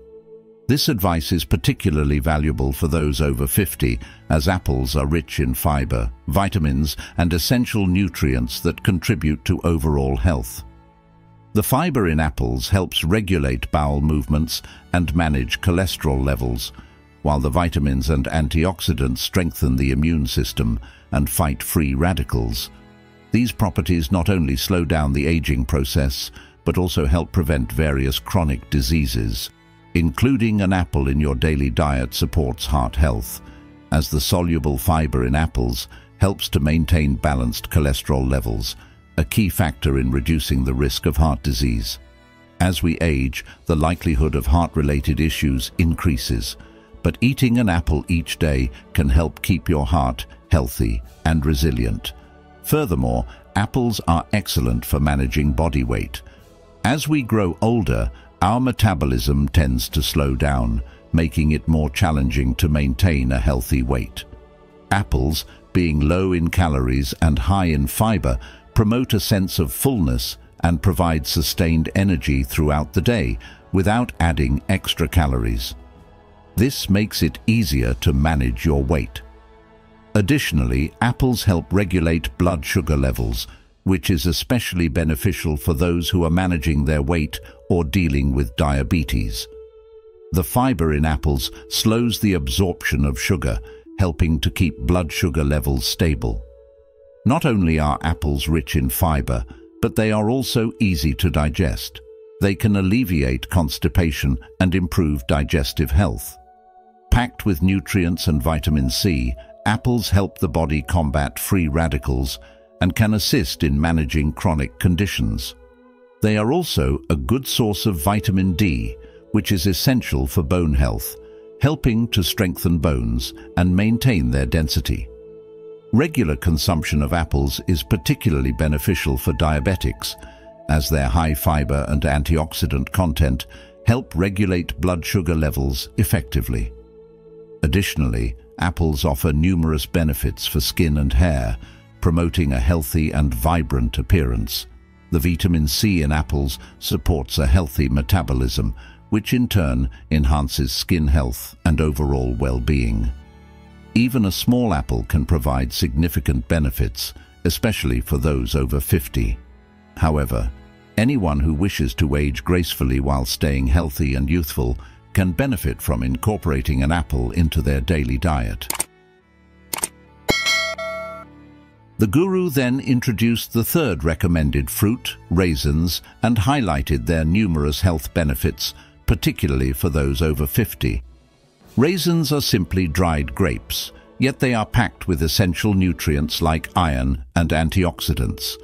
This advice is particularly valuable for those over 50, as apples are rich in fiber, vitamins, and essential nutrients that contribute to overall health. The fiber in apples helps regulate bowel movements and manage cholesterol levels, while the vitamins and antioxidants strengthen the immune system and fight free radicals. These properties not only slow down the aging process, but also help prevent various chronic diseases. Including an apple in your daily diet supports heart health, as the soluble fiber in apples helps to maintain balanced cholesterol levels, a key factor in reducing the risk of heart disease. As we age, the likelihood of heart-related issues increases, but eating an apple each day can help keep your heart healthy and resilient. Furthermore, apples are excellent for managing body weight. As we grow older, our metabolism tends to slow down, making it more challenging to maintain a healthy weight. Apples, being low in calories and high in fiber, promote a sense of fullness and provide sustained energy throughout the day without adding extra calories. This makes it easier to manage your weight. Additionally, apples help regulate blood sugar levels, which is especially beneficial for those who are managing their weight or dealing with diabetes. The fiber in apples slows the absorption of sugar, helping to keep blood sugar levels stable. Not only are apples rich in fiber, but they are also easy to digest. They can alleviate constipation and improve digestive health. Packed with nutrients and vitamin C, apples help the body combat free radicals and can assist in managing chronic conditions. They are also a good source of vitamin D, which is essential for bone health, helping to strengthen bones and maintain their density. Regular consumption of apples is particularly beneficial for diabetics, as their high fiber and antioxidant content help regulate blood sugar levels effectively. Additionally, apples offer numerous benefits for skin and hair, promoting a healthy and vibrant appearance. The vitamin C in apples supports a healthy metabolism, which in turn enhances skin health and overall well-being. Even a small apple can provide significant benefits, especially for those over 50. However, anyone who wishes to age gracefully while staying healthy and youthful can benefit from incorporating an apple into their daily diet. The guru then introduced the third recommended fruit, raisins, and highlighted their numerous health benefits, particularly for those over 50. Raisins are simply dried grapes, yet they are packed with essential nutrients like iron and antioxidants.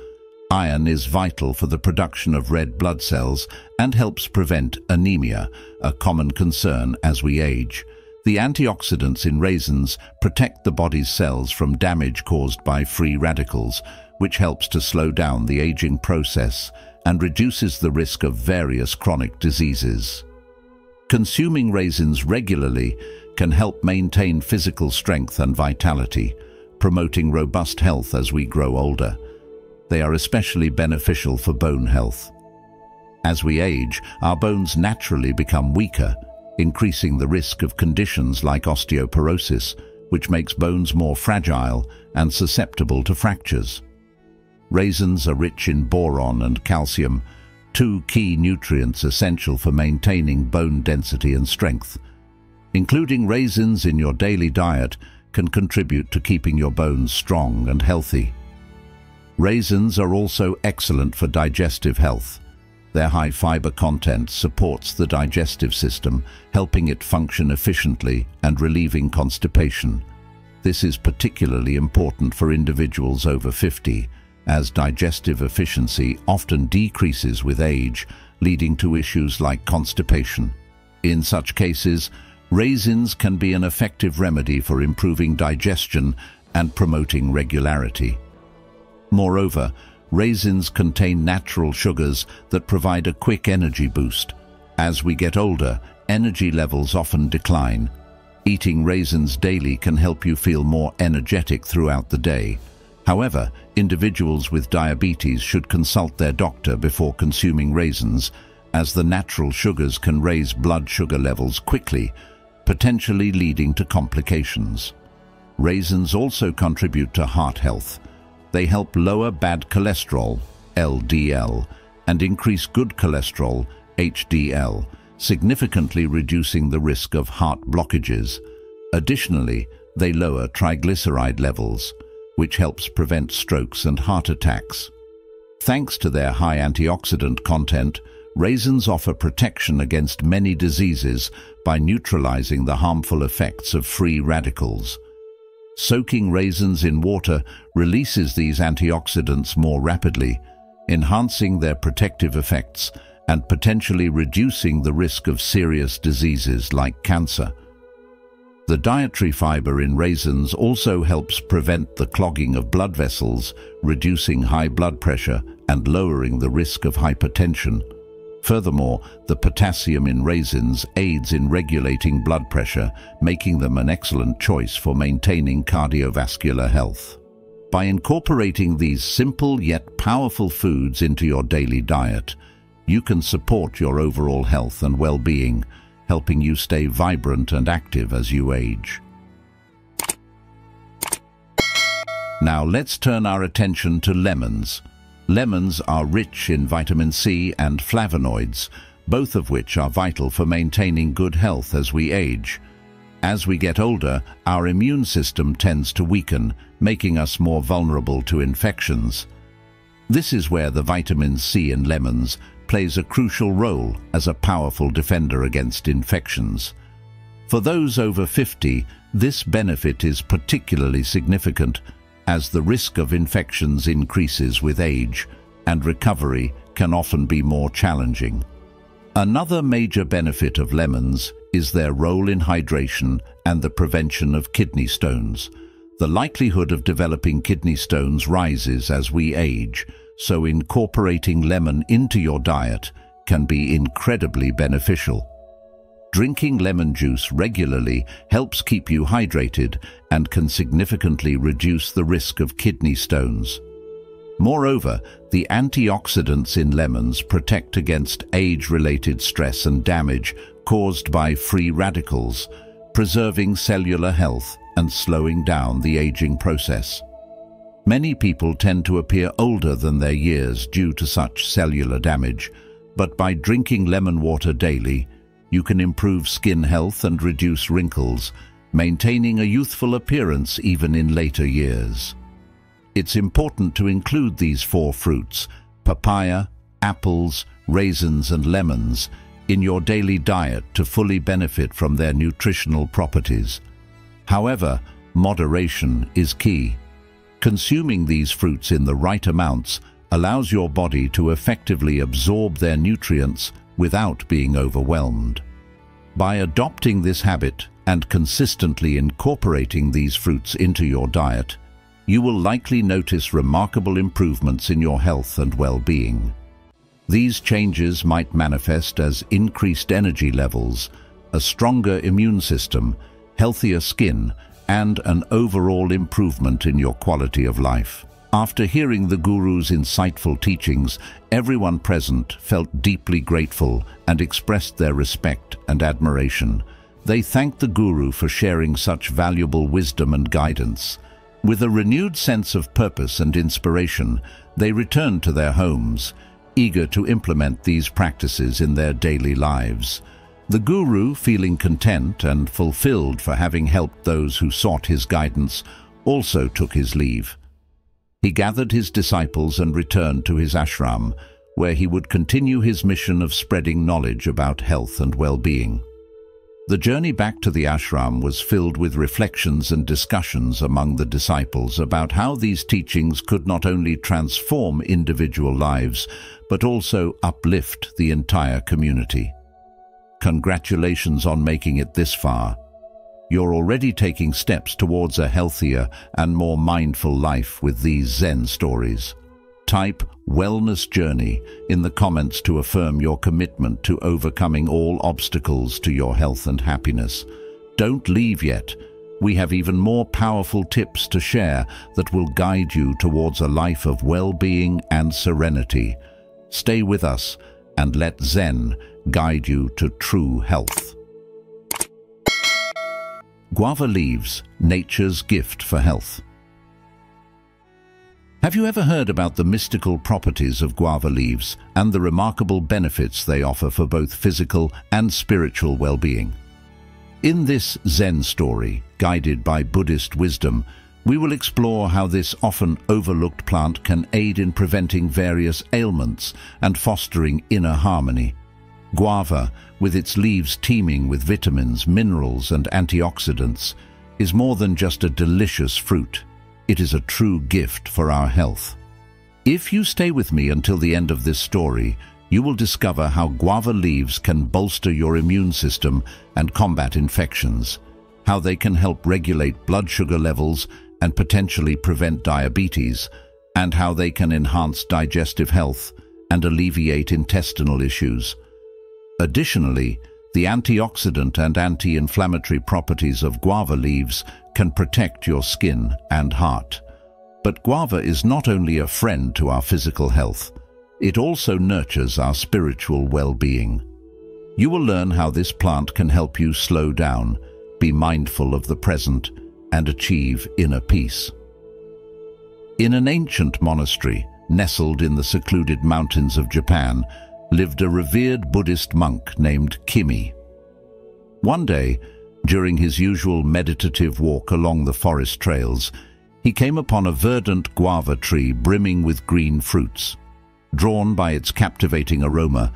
Iron is vital for the production of red blood cells and helps prevent anemia, a common concern as we age. The antioxidants in raisins protect the body's cells from damage caused by free radicals, which helps to slow down the aging process and reduces the risk of various chronic diseases. Consuming raisins regularly can help maintain physical strength and vitality, promoting robust health as we grow older. They are especially beneficial for bone health. As we age, our bones naturally become weaker, increasing the risk of conditions like osteoporosis, which makes bones more fragile and susceptible to fractures. Raisins are rich in boron and calcium, two key nutrients essential for maintaining bone density and strength. Including raisins in your daily diet can contribute to keeping your bones strong and healthy. Raisins are also excellent for digestive health. Their high fiber content supports the digestive system, helping it function efficiently and relieving constipation. This is particularly important for individuals over 50, as digestive efficiency often decreases with age, leading to issues like constipation. In such cases, raisins can be an effective remedy for improving digestion and promoting regularity. Moreover, raisins contain natural sugars that provide a quick energy boost. As we get older, energy levels often decline. Eating raisins daily can help you feel more energetic throughout the day. However, individuals with diabetes should consult their doctor before consuming raisins, as the natural sugars can raise blood sugar levels quickly, potentially leading to complications. Raisins also contribute to heart health. They help lower bad cholesterol, LDL, and increase good cholesterol, HDL, significantly reducing the risk of heart blockages. Additionally, they lower triglyceride levels, which helps prevent strokes and heart attacks. Thanks to their high antioxidant content, raisins offer protection against many diseases by neutralizing the harmful effects of free radicals. Soaking raisins in water releases these antioxidants more rapidly, enhancing their protective effects and potentially reducing the risk of serious diseases like cancer. The dietary fiber in raisins also helps prevent the clogging of blood vessels, reducing high blood pressure and lowering the risk of hypertension. Furthermore, the potassium in raisins aids in regulating blood pressure, making them an excellent choice for maintaining cardiovascular health. By incorporating these simple yet powerful foods into your daily diet, you can support your overall health and well-being, helping you stay vibrant and active as you age. Now let's turn our attention to lemons. Lemons are rich in vitamin C and flavonoids, both of which are vital for maintaining good health as we age. As we get older, our immune system tends to weaken, making us more vulnerable to infections. This is where the vitamin C in lemons plays a crucial role as a powerful defender against infections. For those over 50, this benefit is particularly significant as the risk of infections increases with age, and recovery can often be more challenging. Another major benefit of lemons is their role in hydration and the prevention of kidney stones. The likelihood of developing kidney stones rises as we age, so incorporating lemon into your diet can be incredibly beneficial. Drinking lemon juice regularly helps keep you hydrated and can significantly reduce the risk of kidney stones. Moreover, the antioxidants in lemons protect against age-related stress and damage caused by free radicals, preserving cellular health and slowing down the aging process. Many people tend to appear older than their years due to such cellular damage, but by drinking lemon water daily, you can improve skin health and reduce wrinkles, maintaining a youthful appearance even in later years. It's important to include these 4 fruits, papaya, apples, raisins and lemons, in your daily diet to fully benefit from their nutritional properties. However, moderation is key. Consuming these fruits in the right amounts allows your body to effectively absorb their nutrients without being overwhelmed. By adopting this habit and consistently incorporating these fruits into your diet, you will likely notice remarkable improvements in your health and well-being. These changes might manifest as increased energy levels, a stronger immune system, healthier skin, and an overall improvement in your quality of life. After hearing the Guru's insightful teachings, everyone present felt deeply grateful and expressed their respect and admiration. They thanked the Guru for sharing such valuable wisdom and guidance. With a renewed sense of purpose and inspiration, they returned to their homes, eager to implement these practices in their daily lives. The Guru, feeling content and fulfilled for having helped those who sought his guidance, also took his leave. He gathered his disciples and returned to his ashram, where he would continue his mission of spreading knowledge about health and well-being. The journey back to the ashram was filled with reflections and discussions among the disciples about how these teachings could not only transform individual lives, but also uplift the entire community. Congratulations on making it this far. You're already taking steps towards a healthier and more mindful life with these Zen stories. Type "wellness journey" in the comments to affirm your commitment to overcoming all obstacles to your health and happiness. Don't leave yet. We have even more powerful tips to share that will guide you towards a life of well-being and serenity. Stay with us and let Zen guide you to true health. Guava leaves, nature's gift for health. Have you ever heard about the mystical properties of guava leaves and the remarkable benefits they offer for both physical and spiritual well-being? In this Zen story, guided by Buddhist wisdom, we will explore how this often overlooked plant can aid in preventing various ailments and fostering inner harmony. Guava, with its leaves teeming with vitamins, minerals, and antioxidants, is more than just a delicious fruit. It is a true gift for our health. If you stay with me until the end of this story, you will discover how guava leaves can bolster your immune system and combat infections. how they can help regulate blood sugar levels and potentially prevent diabetes, and how they can enhance digestive health and alleviate intestinal issues. Additionally, the antioxidant and anti-inflammatory properties of guava leaves can protect your skin and heart. But guava is not only a friend to our physical health, it also nurtures our spiritual well-being. You will learn how this plant can help you slow down, be mindful of the present, and achieve inner peace. In an ancient monastery, nestled in the secluded mountains of Japan, lived a revered Buddhist monk named Kimi. One day, during his usual meditative walk along the forest trails, he came upon a verdant guava tree brimming with green fruits. Drawn by its captivating aroma,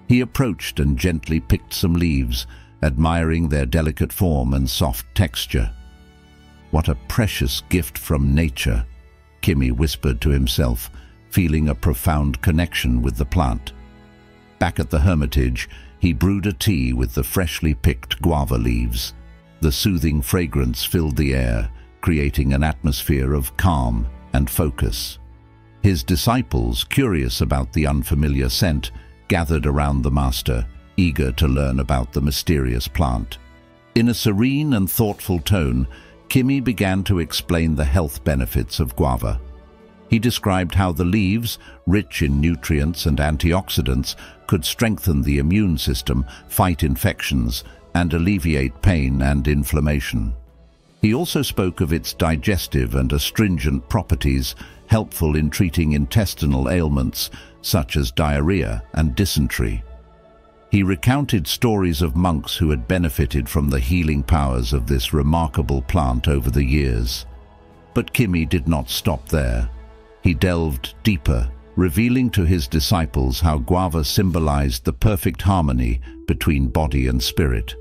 he approached and gently picked some leaves, admiring their delicate form and soft texture. "What a precious gift from nature," Kimi whispered to himself, feeling a profound connection with the plant. Back at the hermitage, he brewed a tea with the freshly picked guava leaves. The soothing fragrance filled the air, creating an atmosphere of calm and focus. His disciples, curious about the unfamiliar scent, gathered around the master, eager to learn about the mysterious plant. In a serene and thoughtful tone, Kimi began to explain the health benefits of guava. He described how the leaves, rich in nutrients and antioxidants, could strengthen the immune system, fight infections, and alleviate pain and inflammation. He also spoke of its digestive and astringent properties, helpful in treating intestinal ailments such as diarrhea and dysentery. He recounted stories of monks who had benefited from the healing powers of this remarkable plant over the years. But Kimi did not stop there. He delved deeper, revealing to his disciples how guava symbolized the perfect harmony between body and spirit.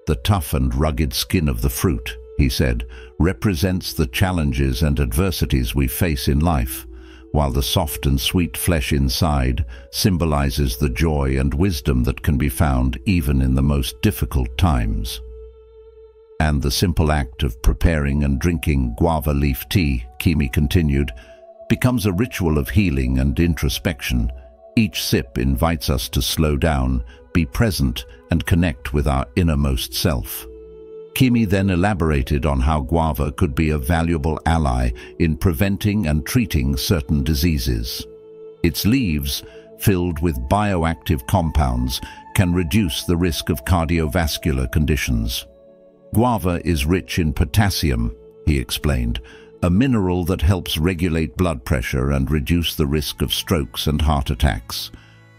"The tough and rugged skin of the fruit," he said, "represents the challenges and adversities we face in life, while the soft and sweet flesh inside symbolizes the joy and wisdom that can be found even in the most difficult times." And the simple act of preparing and drinking guava leaf tea, Kimi continued, becomes a ritual of healing and introspection. Each sip invites us to slow down, be present, and connect with our innermost self. Kimi then elaborated on how guava could be a valuable ally in preventing and treating certain diseases. Its leaves, filled with bioactive compounds, can reduce the risk of cardiovascular conditions. Guava is rich in potassium, he explained, a mineral that helps regulate blood pressure and reduce the risk of strokes and heart attacks.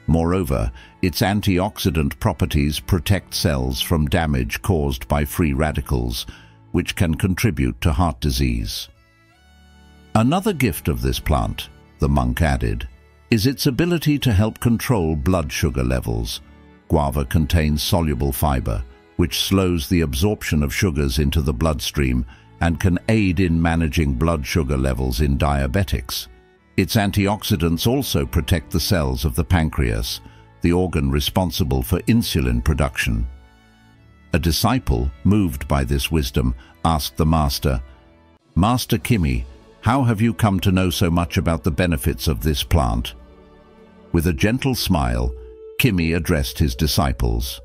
Moreover, its antioxidant properties protect cells from damage caused by free radicals, which can contribute to heart disease. Another gift of this plant, the monk added, is its ability to help control blood sugar levels. Guava contains soluble fiber, which slows the absorption of sugars into the bloodstream and can aid in managing blood sugar levels in diabetics. Its antioxidants also protect the cells of the pancreas, the organ responsible for insulin production. A disciple, moved by this wisdom, asked the master, "Master Kimi, how have you come to know so much about the benefits of this plant?" With a gentle smile, Kimi addressed his disciples.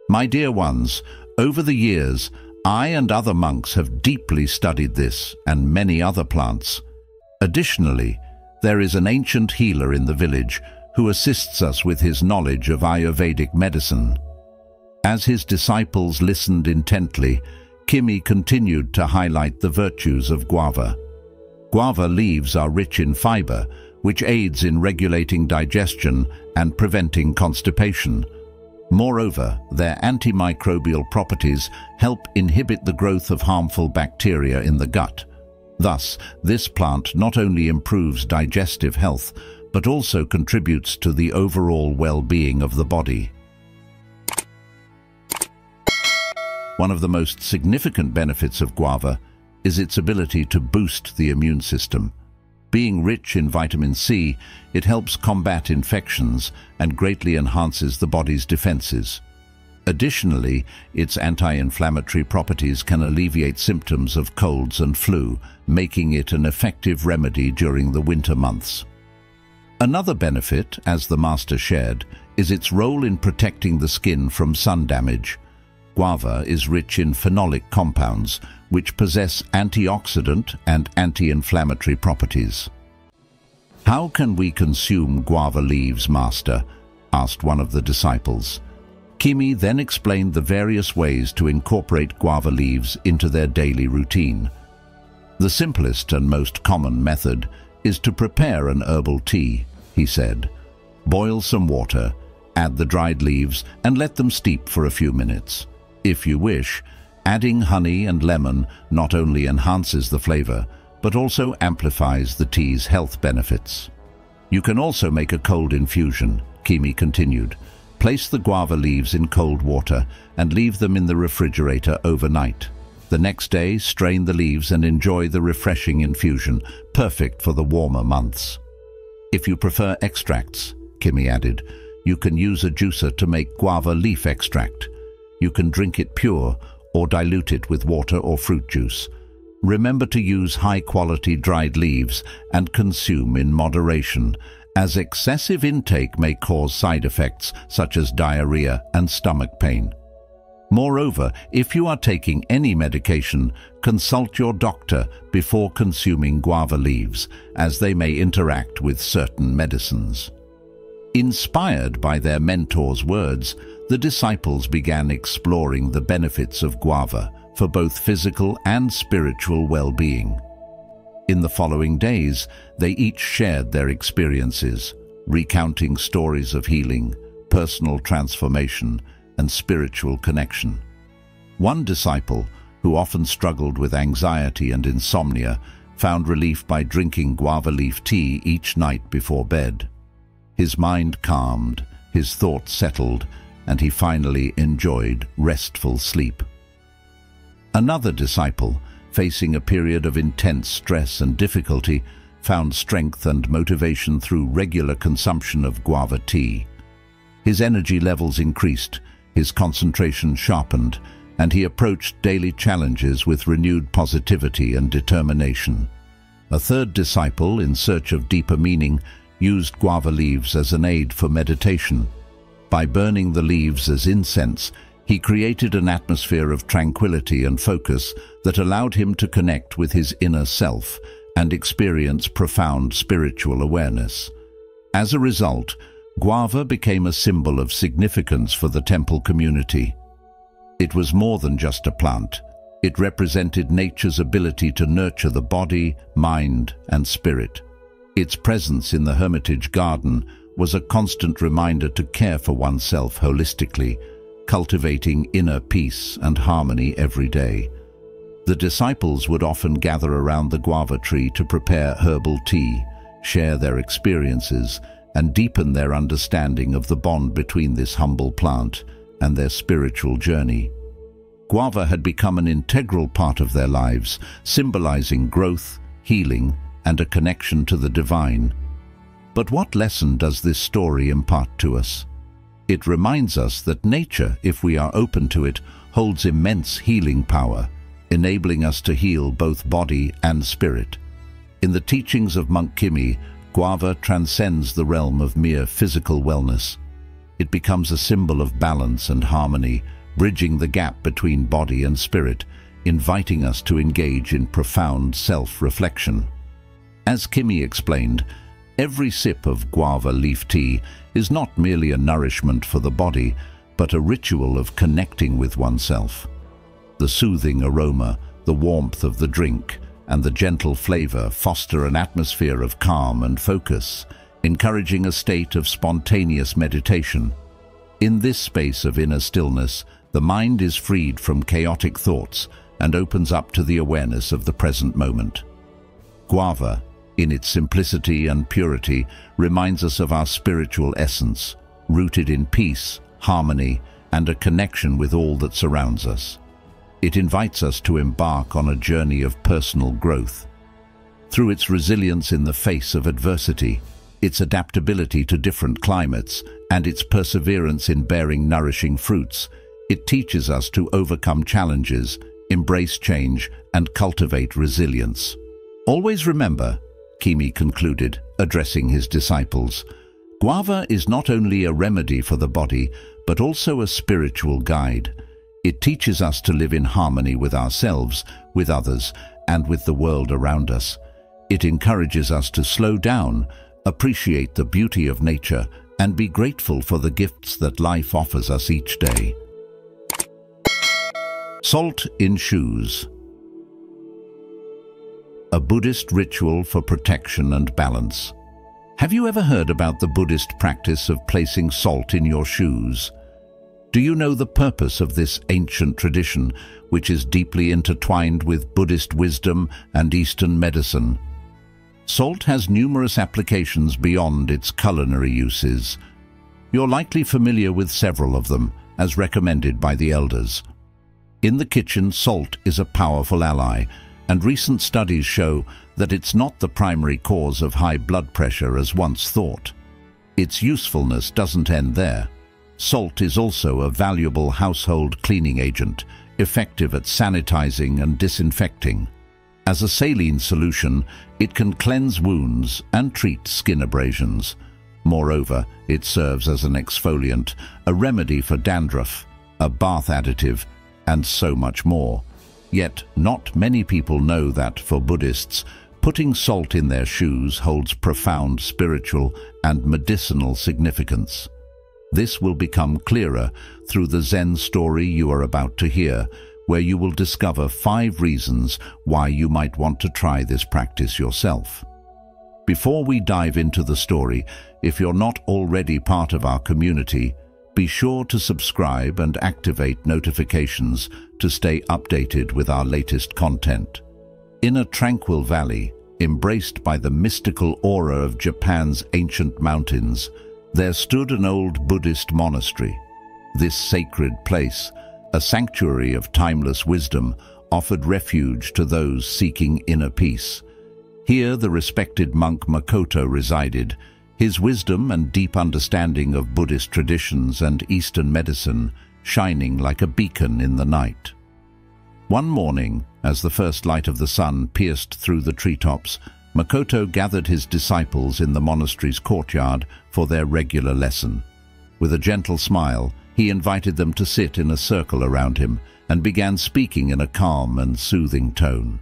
"My dear ones, over the years, I and other monks have deeply studied this and many other plants. Additionally, there is an ancient healer in the village who assists us with his knowledge of Ayurvedic medicine." As his disciples listened intently, Kimi continued to highlight the virtues of guava. Guava leaves are rich in fiber, which aids in regulating digestion and preventing constipation. Moreover, their antimicrobial properties help inhibit the growth of harmful bacteria in the gut. Thus, this plant not only improves digestive health, but also contributes to the overall well-being of the body. One of the most significant benefits of guava is its ability to boost the immune system. Being rich in vitamin C, it helps combat infections and greatly enhances the body's defenses. Additionally, its anti-inflammatory properties can alleviate symptoms of colds and flu, making it an effective remedy during the winter months. Another benefit, as the master shared, is its role in protecting the skin from sun damage. Guava is rich in phenolic compounds, which possess antioxidant and anti-inflammatory properties. "How can we consume guava leaves, Master?" asked one of the disciples. Kimi then explained the various ways to incorporate guava leaves into their daily routine. "The simplest and most common method is to prepare an herbal tea," he said. "Boil some water, add the dried leaves, and let them steep for a few minutes. If you wish, adding honey and lemon not only enhances the flavor, but also amplifies the tea's health benefits. You can also make a cold infusion," Kimi continued. "Place the guava leaves in cold water and leave them in the refrigerator overnight. The next day, strain the leaves and enjoy the refreshing infusion, perfect for the warmer months. If you prefer extracts," Kimi added, "you can use a juicer to make guava leaf extract. You can drink it pure or dilute it with water or fruit juice. Remember to use high-quality dried leaves and consume in moderation, as excessive intake may cause side effects such as diarrhea and stomach pain. Moreover, if you are taking any medication, consult your doctor before consuming guava leaves, as they may interact with certain medicines." Inspired by their mentor's words, the disciples began exploring the benefits of guava for both physical and spiritual well-being. In the following days, they each shared their experiences, recounting stories of healing, personal transformation, and spiritual connection. One disciple, who often struggled with anxiety and insomnia, found relief by drinking guava leaf tea each night before bed. His mind calmed, his thoughts settled, and he finally enjoyed restful sleep. Another disciple, facing a period of intense stress and difficulty, found strength and motivation through regular consumption of guava tea. His energy levels increased, his concentration sharpened, and he approached daily challenges with renewed positivity and determination. A third disciple, in search of deeper meaning, used guava leaves as an aid for meditation. By burning the leaves as incense, he created an atmosphere of tranquility and focus that allowed him to connect with his inner self and experience profound spiritual awareness. As a result, guava became a symbol of significance for the temple community. It was more than just a plant. It represented nature's ability to nurture the body, mind, and spirit. Its presence in the hermitage garden was a constant reminder to care for oneself holistically, cultivating inner peace and harmony every day. The disciples would often gather around the guava tree to prepare herbal tea, share their experiences, and deepen their understanding of the bond between this humble plant and their spiritual journey. Guava had become an integral part of their lives, symbolizing growth, healing, and a connection to the divine. But what lesson does this story impart to us? It reminds us that nature, if we are open to it, holds immense healing power, enabling us to heal both body and spirit. In the teachings of Monk Kimi, guava transcends the realm of mere physical wellness. It becomes a symbol of balance and harmony, bridging the gap between body and spirit, inviting us to engage in profound self-reflection. As Kimi explained, every sip of guava leaf tea is not merely a nourishment for the body, but a ritual of connecting with oneself. The soothing aroma, the warmth of the drink, and the gentle flavor foster an atmosphere of calm and focus, encouraging a state of spontaneous meditation. In this space of inner stillness, the mind is freed from chaotic thoughts and opens up to the awareness of the present moment. Guava, in its simplicity and purity, reminds us of our spiritual essence, rooted in peace, harmony, and a connection with all that surrounds us. It invites us to embark on a journey of personal growth. Through its resilience in the face of adversity, its adaptability to different climates, and its perseverance in bearing nourishing fruits, It teaches us to overcome challenges, embrace change, and cultivate resilience. Always remember, Kimi concluded, addressing his disciples, Guava is not only a remedy for the body, but also a spiritual guide. It teaches us to live in harmony with ourselves, with others, and with the world around us. It encourages us to slow down, appreciate the beauty of nature, and be grateful for the gifts that life offers us each day. Salt in shoes. A Buddhist ritual for protection and balance. Have you ever heard about the Buddhist practice of placing salt in your shoes? Do you know the purpose of this ancient tradition, which is deeply intertwined with Buddhist wisdom and Eastern medicine? Salt has numerous applications beyond its culinary uses. You're likely familiar with several of them, as recommended by the elders. In the kitchen, salt is a powerful ally, and recent studies show that it's not the primary cause of high blood pressure as once thought. Its usefulness doesn't end there. Salt is also a valuable household cleaning agent, effective at sanitizing and disinfecting. As a saline solution, it can cleanse wounds and treat skin abrasions. Moreover, it serves as an exfoliant, a remedy for dandruff, a bath additive, and so much more. Yet, not many people know that for Buddhists, putting salt in their shoes holds profound spiritual and medicinal significance. This will become clearer through the Zen story you are about to hear, where you will discover 5 reasons why you might want to try this practice yourself. Before we dive into the story, if you're not already part of our community, be sure to subscribe and activate notifications to stay updated with our latest content. In a tranquil valley, embraced by the mystical aura of Japan's ancient mountains, there stood an old Buddhist monastery. This sacred place, a sanctuary of timeless wisdom, offered refuge to those seeking inner peace. Here the respected monk Makoto resided, his wisdom and deep understanding of Buddhist traditions and Eastern medicine shining like a beacon in the night. One morning, as the first light of the sun pierced through the treetops, Makoto gathered his disciples in the monastery's courtyard for their regular lesson. With a gentle smile, he invited them to sit in a circle around him and began speaking in a calm and soothing tone.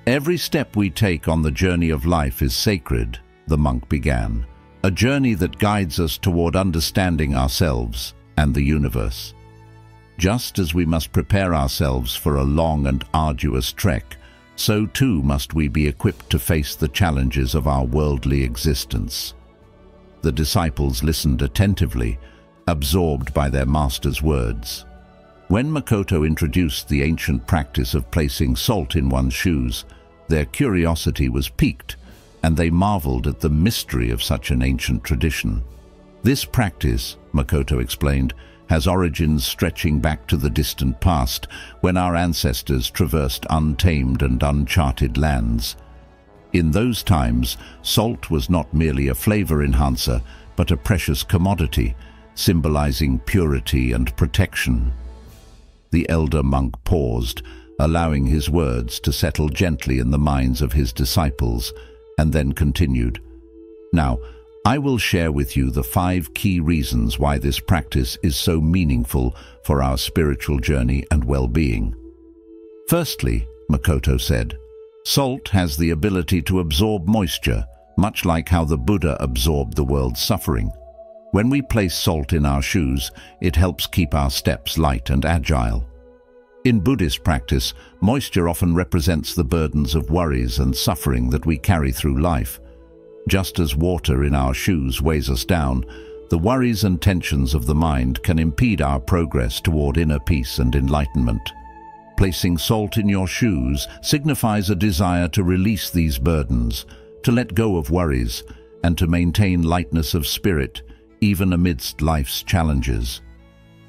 "Every step we take on the journey of life is sacred," the monk began, "a journey that guides us toward understanding ourselves and the universe. Just as we must prepare ourselves for a long and arduous trek, so too must we be equipped to face the challenges of our worldly existence." The disciples listened attentively, absorbed by their master's words. When Makoto introduced the ancient practice of placing salt in one's shoes, their curiosity was piqued, and they marveled at the mystery of such an ancient tradition. This practice, Makoto explained, has origins stretching back to the distant past, when our ancestors traversed untamed and uncharted lands. In those times, salt was not merely a flavor enhancer, but a precious commodity, symbolizing purity and protection. The elder monk paused, allowing his words to settle gently in the minds of his disciples, and then continued, "Now, I will share with you the 5 key reasons why this practice is so meaningful for our spiritual journey and well-being." Firstly, Makoto said, salt has the ability to absorb moisture, much like how the Buddha absorbed the world's suffering. When we place salt in our shoes, it helps keep our steps light and agile. In Buddhist practice, moisture often represents the burdens of worries and suffering that we carry through life. Just as water in our shoes weighs us down, the worries and tensions of the mind can impede our progress toward inner peace and enlightenment. Placing salt in your shoes signifies a desire to release these burdens, to let go of worries, and to maintain lightness of spirit, even amidst life's challenges.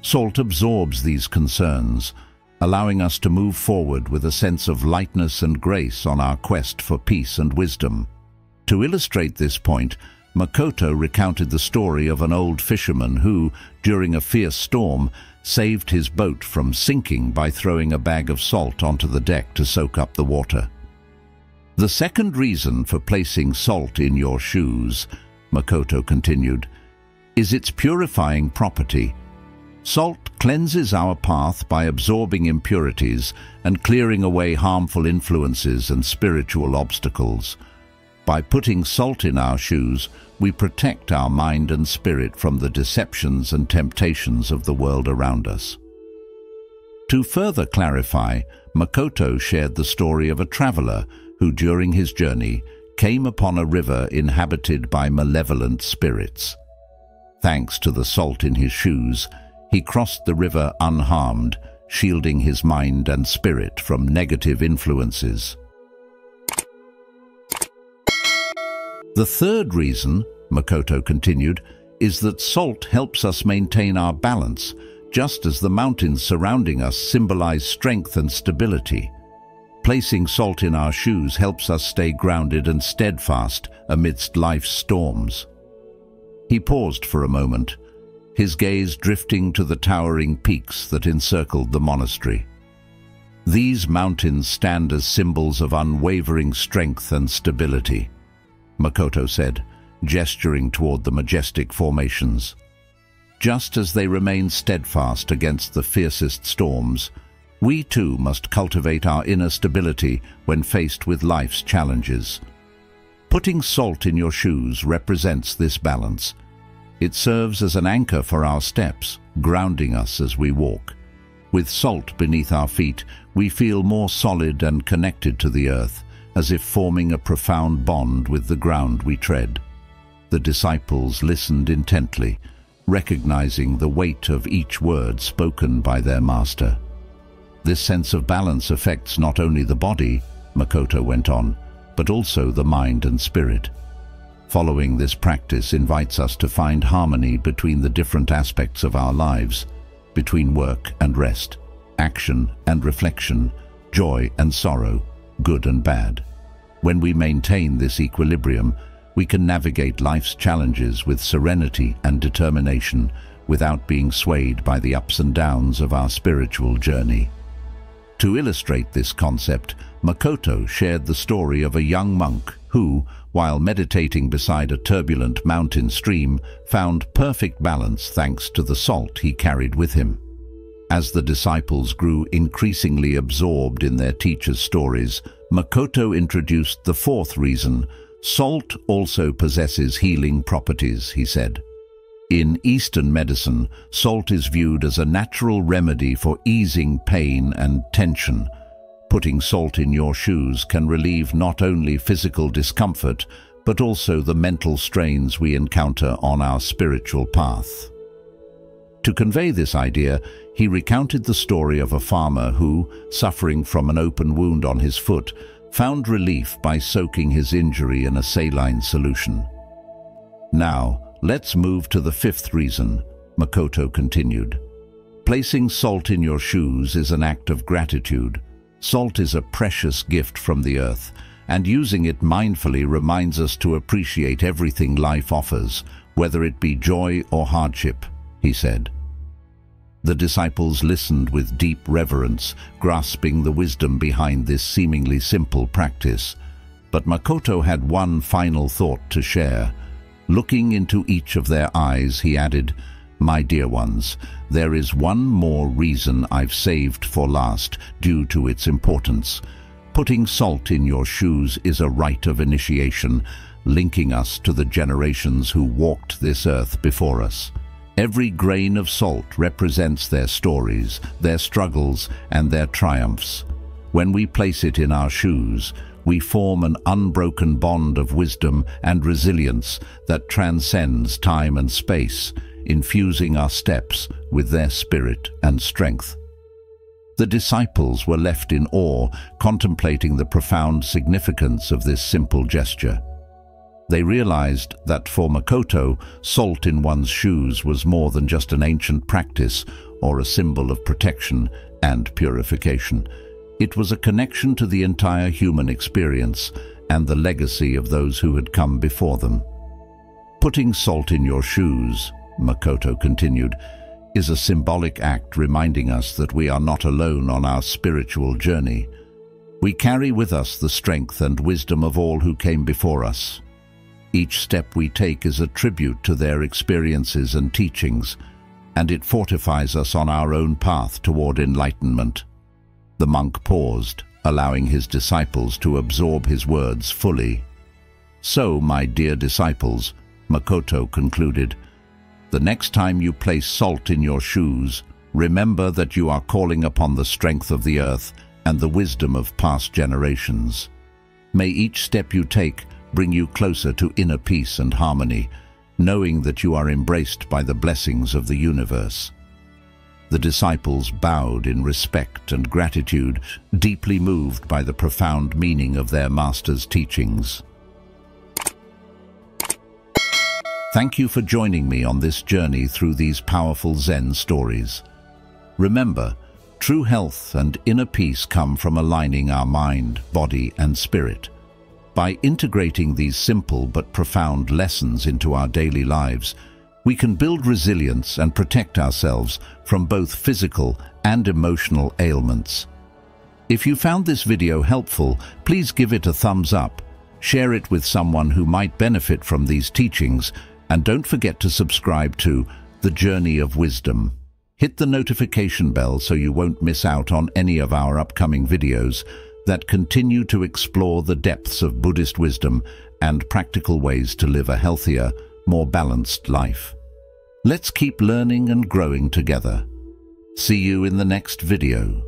Salt absorbs these concerns, allowing us to move forward with a sense of lightness and grace on our quest for peace and wisdom. To illustrate this point, Makoto recounted the story of an old fisherman who, during a fierce storm, saved his boat from sinking by throwing a bag of salt onto the deck to soak up the water. The second reason for placing salt in your shoes, Makoto continued, is its purifying property. Salt cleanses our path by absorbing impurities and clearing away harmful influences and spiritual obstacles. By putting salt in our shoes, we protect our mind and spirit from the deceptions and temptations of the world around us. To further clarify, Makoto shared the story of a traveler who, during his journey, came upon a river inhabited by malevolent spirits. Thanks to the salt in his shoes, he crossed the river unharmed, shielding his mind and spirit from negative influences. The third reason, Makoto continued, is that salt helps us maintain our balance, just as the mountains surrounding us symbolize strength and stability. Placing salt in our shoes helps us stay grounded and steadfast amidst life's storms. He paused for a moment, his gaze drifting to the towering peaks that encircled the monastery. These mountains stand as symbols of unwavering strength and stability, Makoto said, gesturing toward the majestic formations. Just as they remain steadfast against the fiercest storms, we too must cultivate our inner stability when faced with life's challenges. Putting salt in your shoes represents this balance. It serves as an anchor for our steps, grounding us as we walk. With salt beneath our feet, we feel more solid and connected to the earth, as if forming a profound bond with the ground we tread. The disciples listened intently, recognizing the weight of each word spoken by their master. This sense of balance affects not only the body, Makoto went on, but also the mind and spirit. Following this practice invites us to find harmony between the different aspects of our lives, between work and rest, action and reflection, joy and sorrow, good and bad. When we maintain this equilibrium, we can navigate life's challenges with serenity and determination without being swayed by the ups and downs of our spiritual journey. To illustrate this concept, Makoto shared the story of a young monk who, while meditating beside a turbulent mountain stream, found perfect balance thanks to the salt he carried with him. As the disciples grew increasingly absorbed in their teacher's stories, Makoto introduced the fourth reason. Salt also possesses healing properties, he said. In Eastern medicine, salt is viewed as a natural remedy for easing pain and tension. Putting salt in your shoes can relieve not only physical discomfort, but also the mental strains we encounter on our spiritual path. To convey this idea, he recounted the story of a farmer who, suffering from an open wound on his foot, found relief by soaking his injury in a saline solution. Now, let's move to the fifth reason, Makoto continued. Placing salt in your shoes is an act of gratitude. Salt is a precious gift from the earth, and using it mindfully reminds us to appreciate everything life offers, whether it be joy or hardship, he said. The disciples listened with deep reverence, grasping the wisdom behind this seemingly simple practice. But Makoto had one final thought to share. Looking into each of their eyes, he added, "My dear ones, there is one more reason I've saved for last due to its importance. Putting salt in your shoes is a rite of initiation, linking us to the generations who walked this earth before us. Every grain of salt represents their stories, their struggles, and their triumphs. When we place it in our shoes, we form an unbroken bond of wisdom and resilience that transcends time and space, infusing our steps with their spirit and strength." The disciples were left in awe, contemplating the profound significance of this simple gesture. They realized that for Makoto, salt in one's shoes was more than just an ancient practice or a symbol of protection and purification. It was a connection to the entire human experience and the legacy of those who had come before them. "Putting salt in your shoes," Makoto continued, is a symbolic act reminding us that we are not alone on our spiritual journey. We carry with us the strength and wisdom of all who came before us. Each step we take is a tribute to their experiences and teachings, and it fortifies us on our own path toward enlightenment. The monk paused, allowing his disciples to absorb his words fully. So, my dear disciples, Makoto concluded, the next time you place salt in your shoes, remember that you are calling upon the strength of the earth and the wisdom of past generations. May each step you take bring you closer to inner peace and harmony, knowing that you are embraced by the blessings of the universe. The disciples bowed in respect and gratitude, deeply moved by the profound meaning of their master's teachings. Thank you for joining me on this journey through these powerful Zen stories. Remember, true health and inner peace come from aligning our mind, body, and spirit. By integrating these simple but profound lessons into our daily lives, we can build resilience and protect ourselves from both physical and emotional ailments. If you found this video helpful, please give it a thumbs up, share it with someone who might benefit from these teachings, and don't forget to subscribe to The Journey of Wisdom. Hit the notification bell so you won't miss out on any of our upcoming videos that continue to explore the depths of Buddhist wisdom and practical ways to live a healthier, more balanced life. Let's keep learning and growing together. See you in the next video.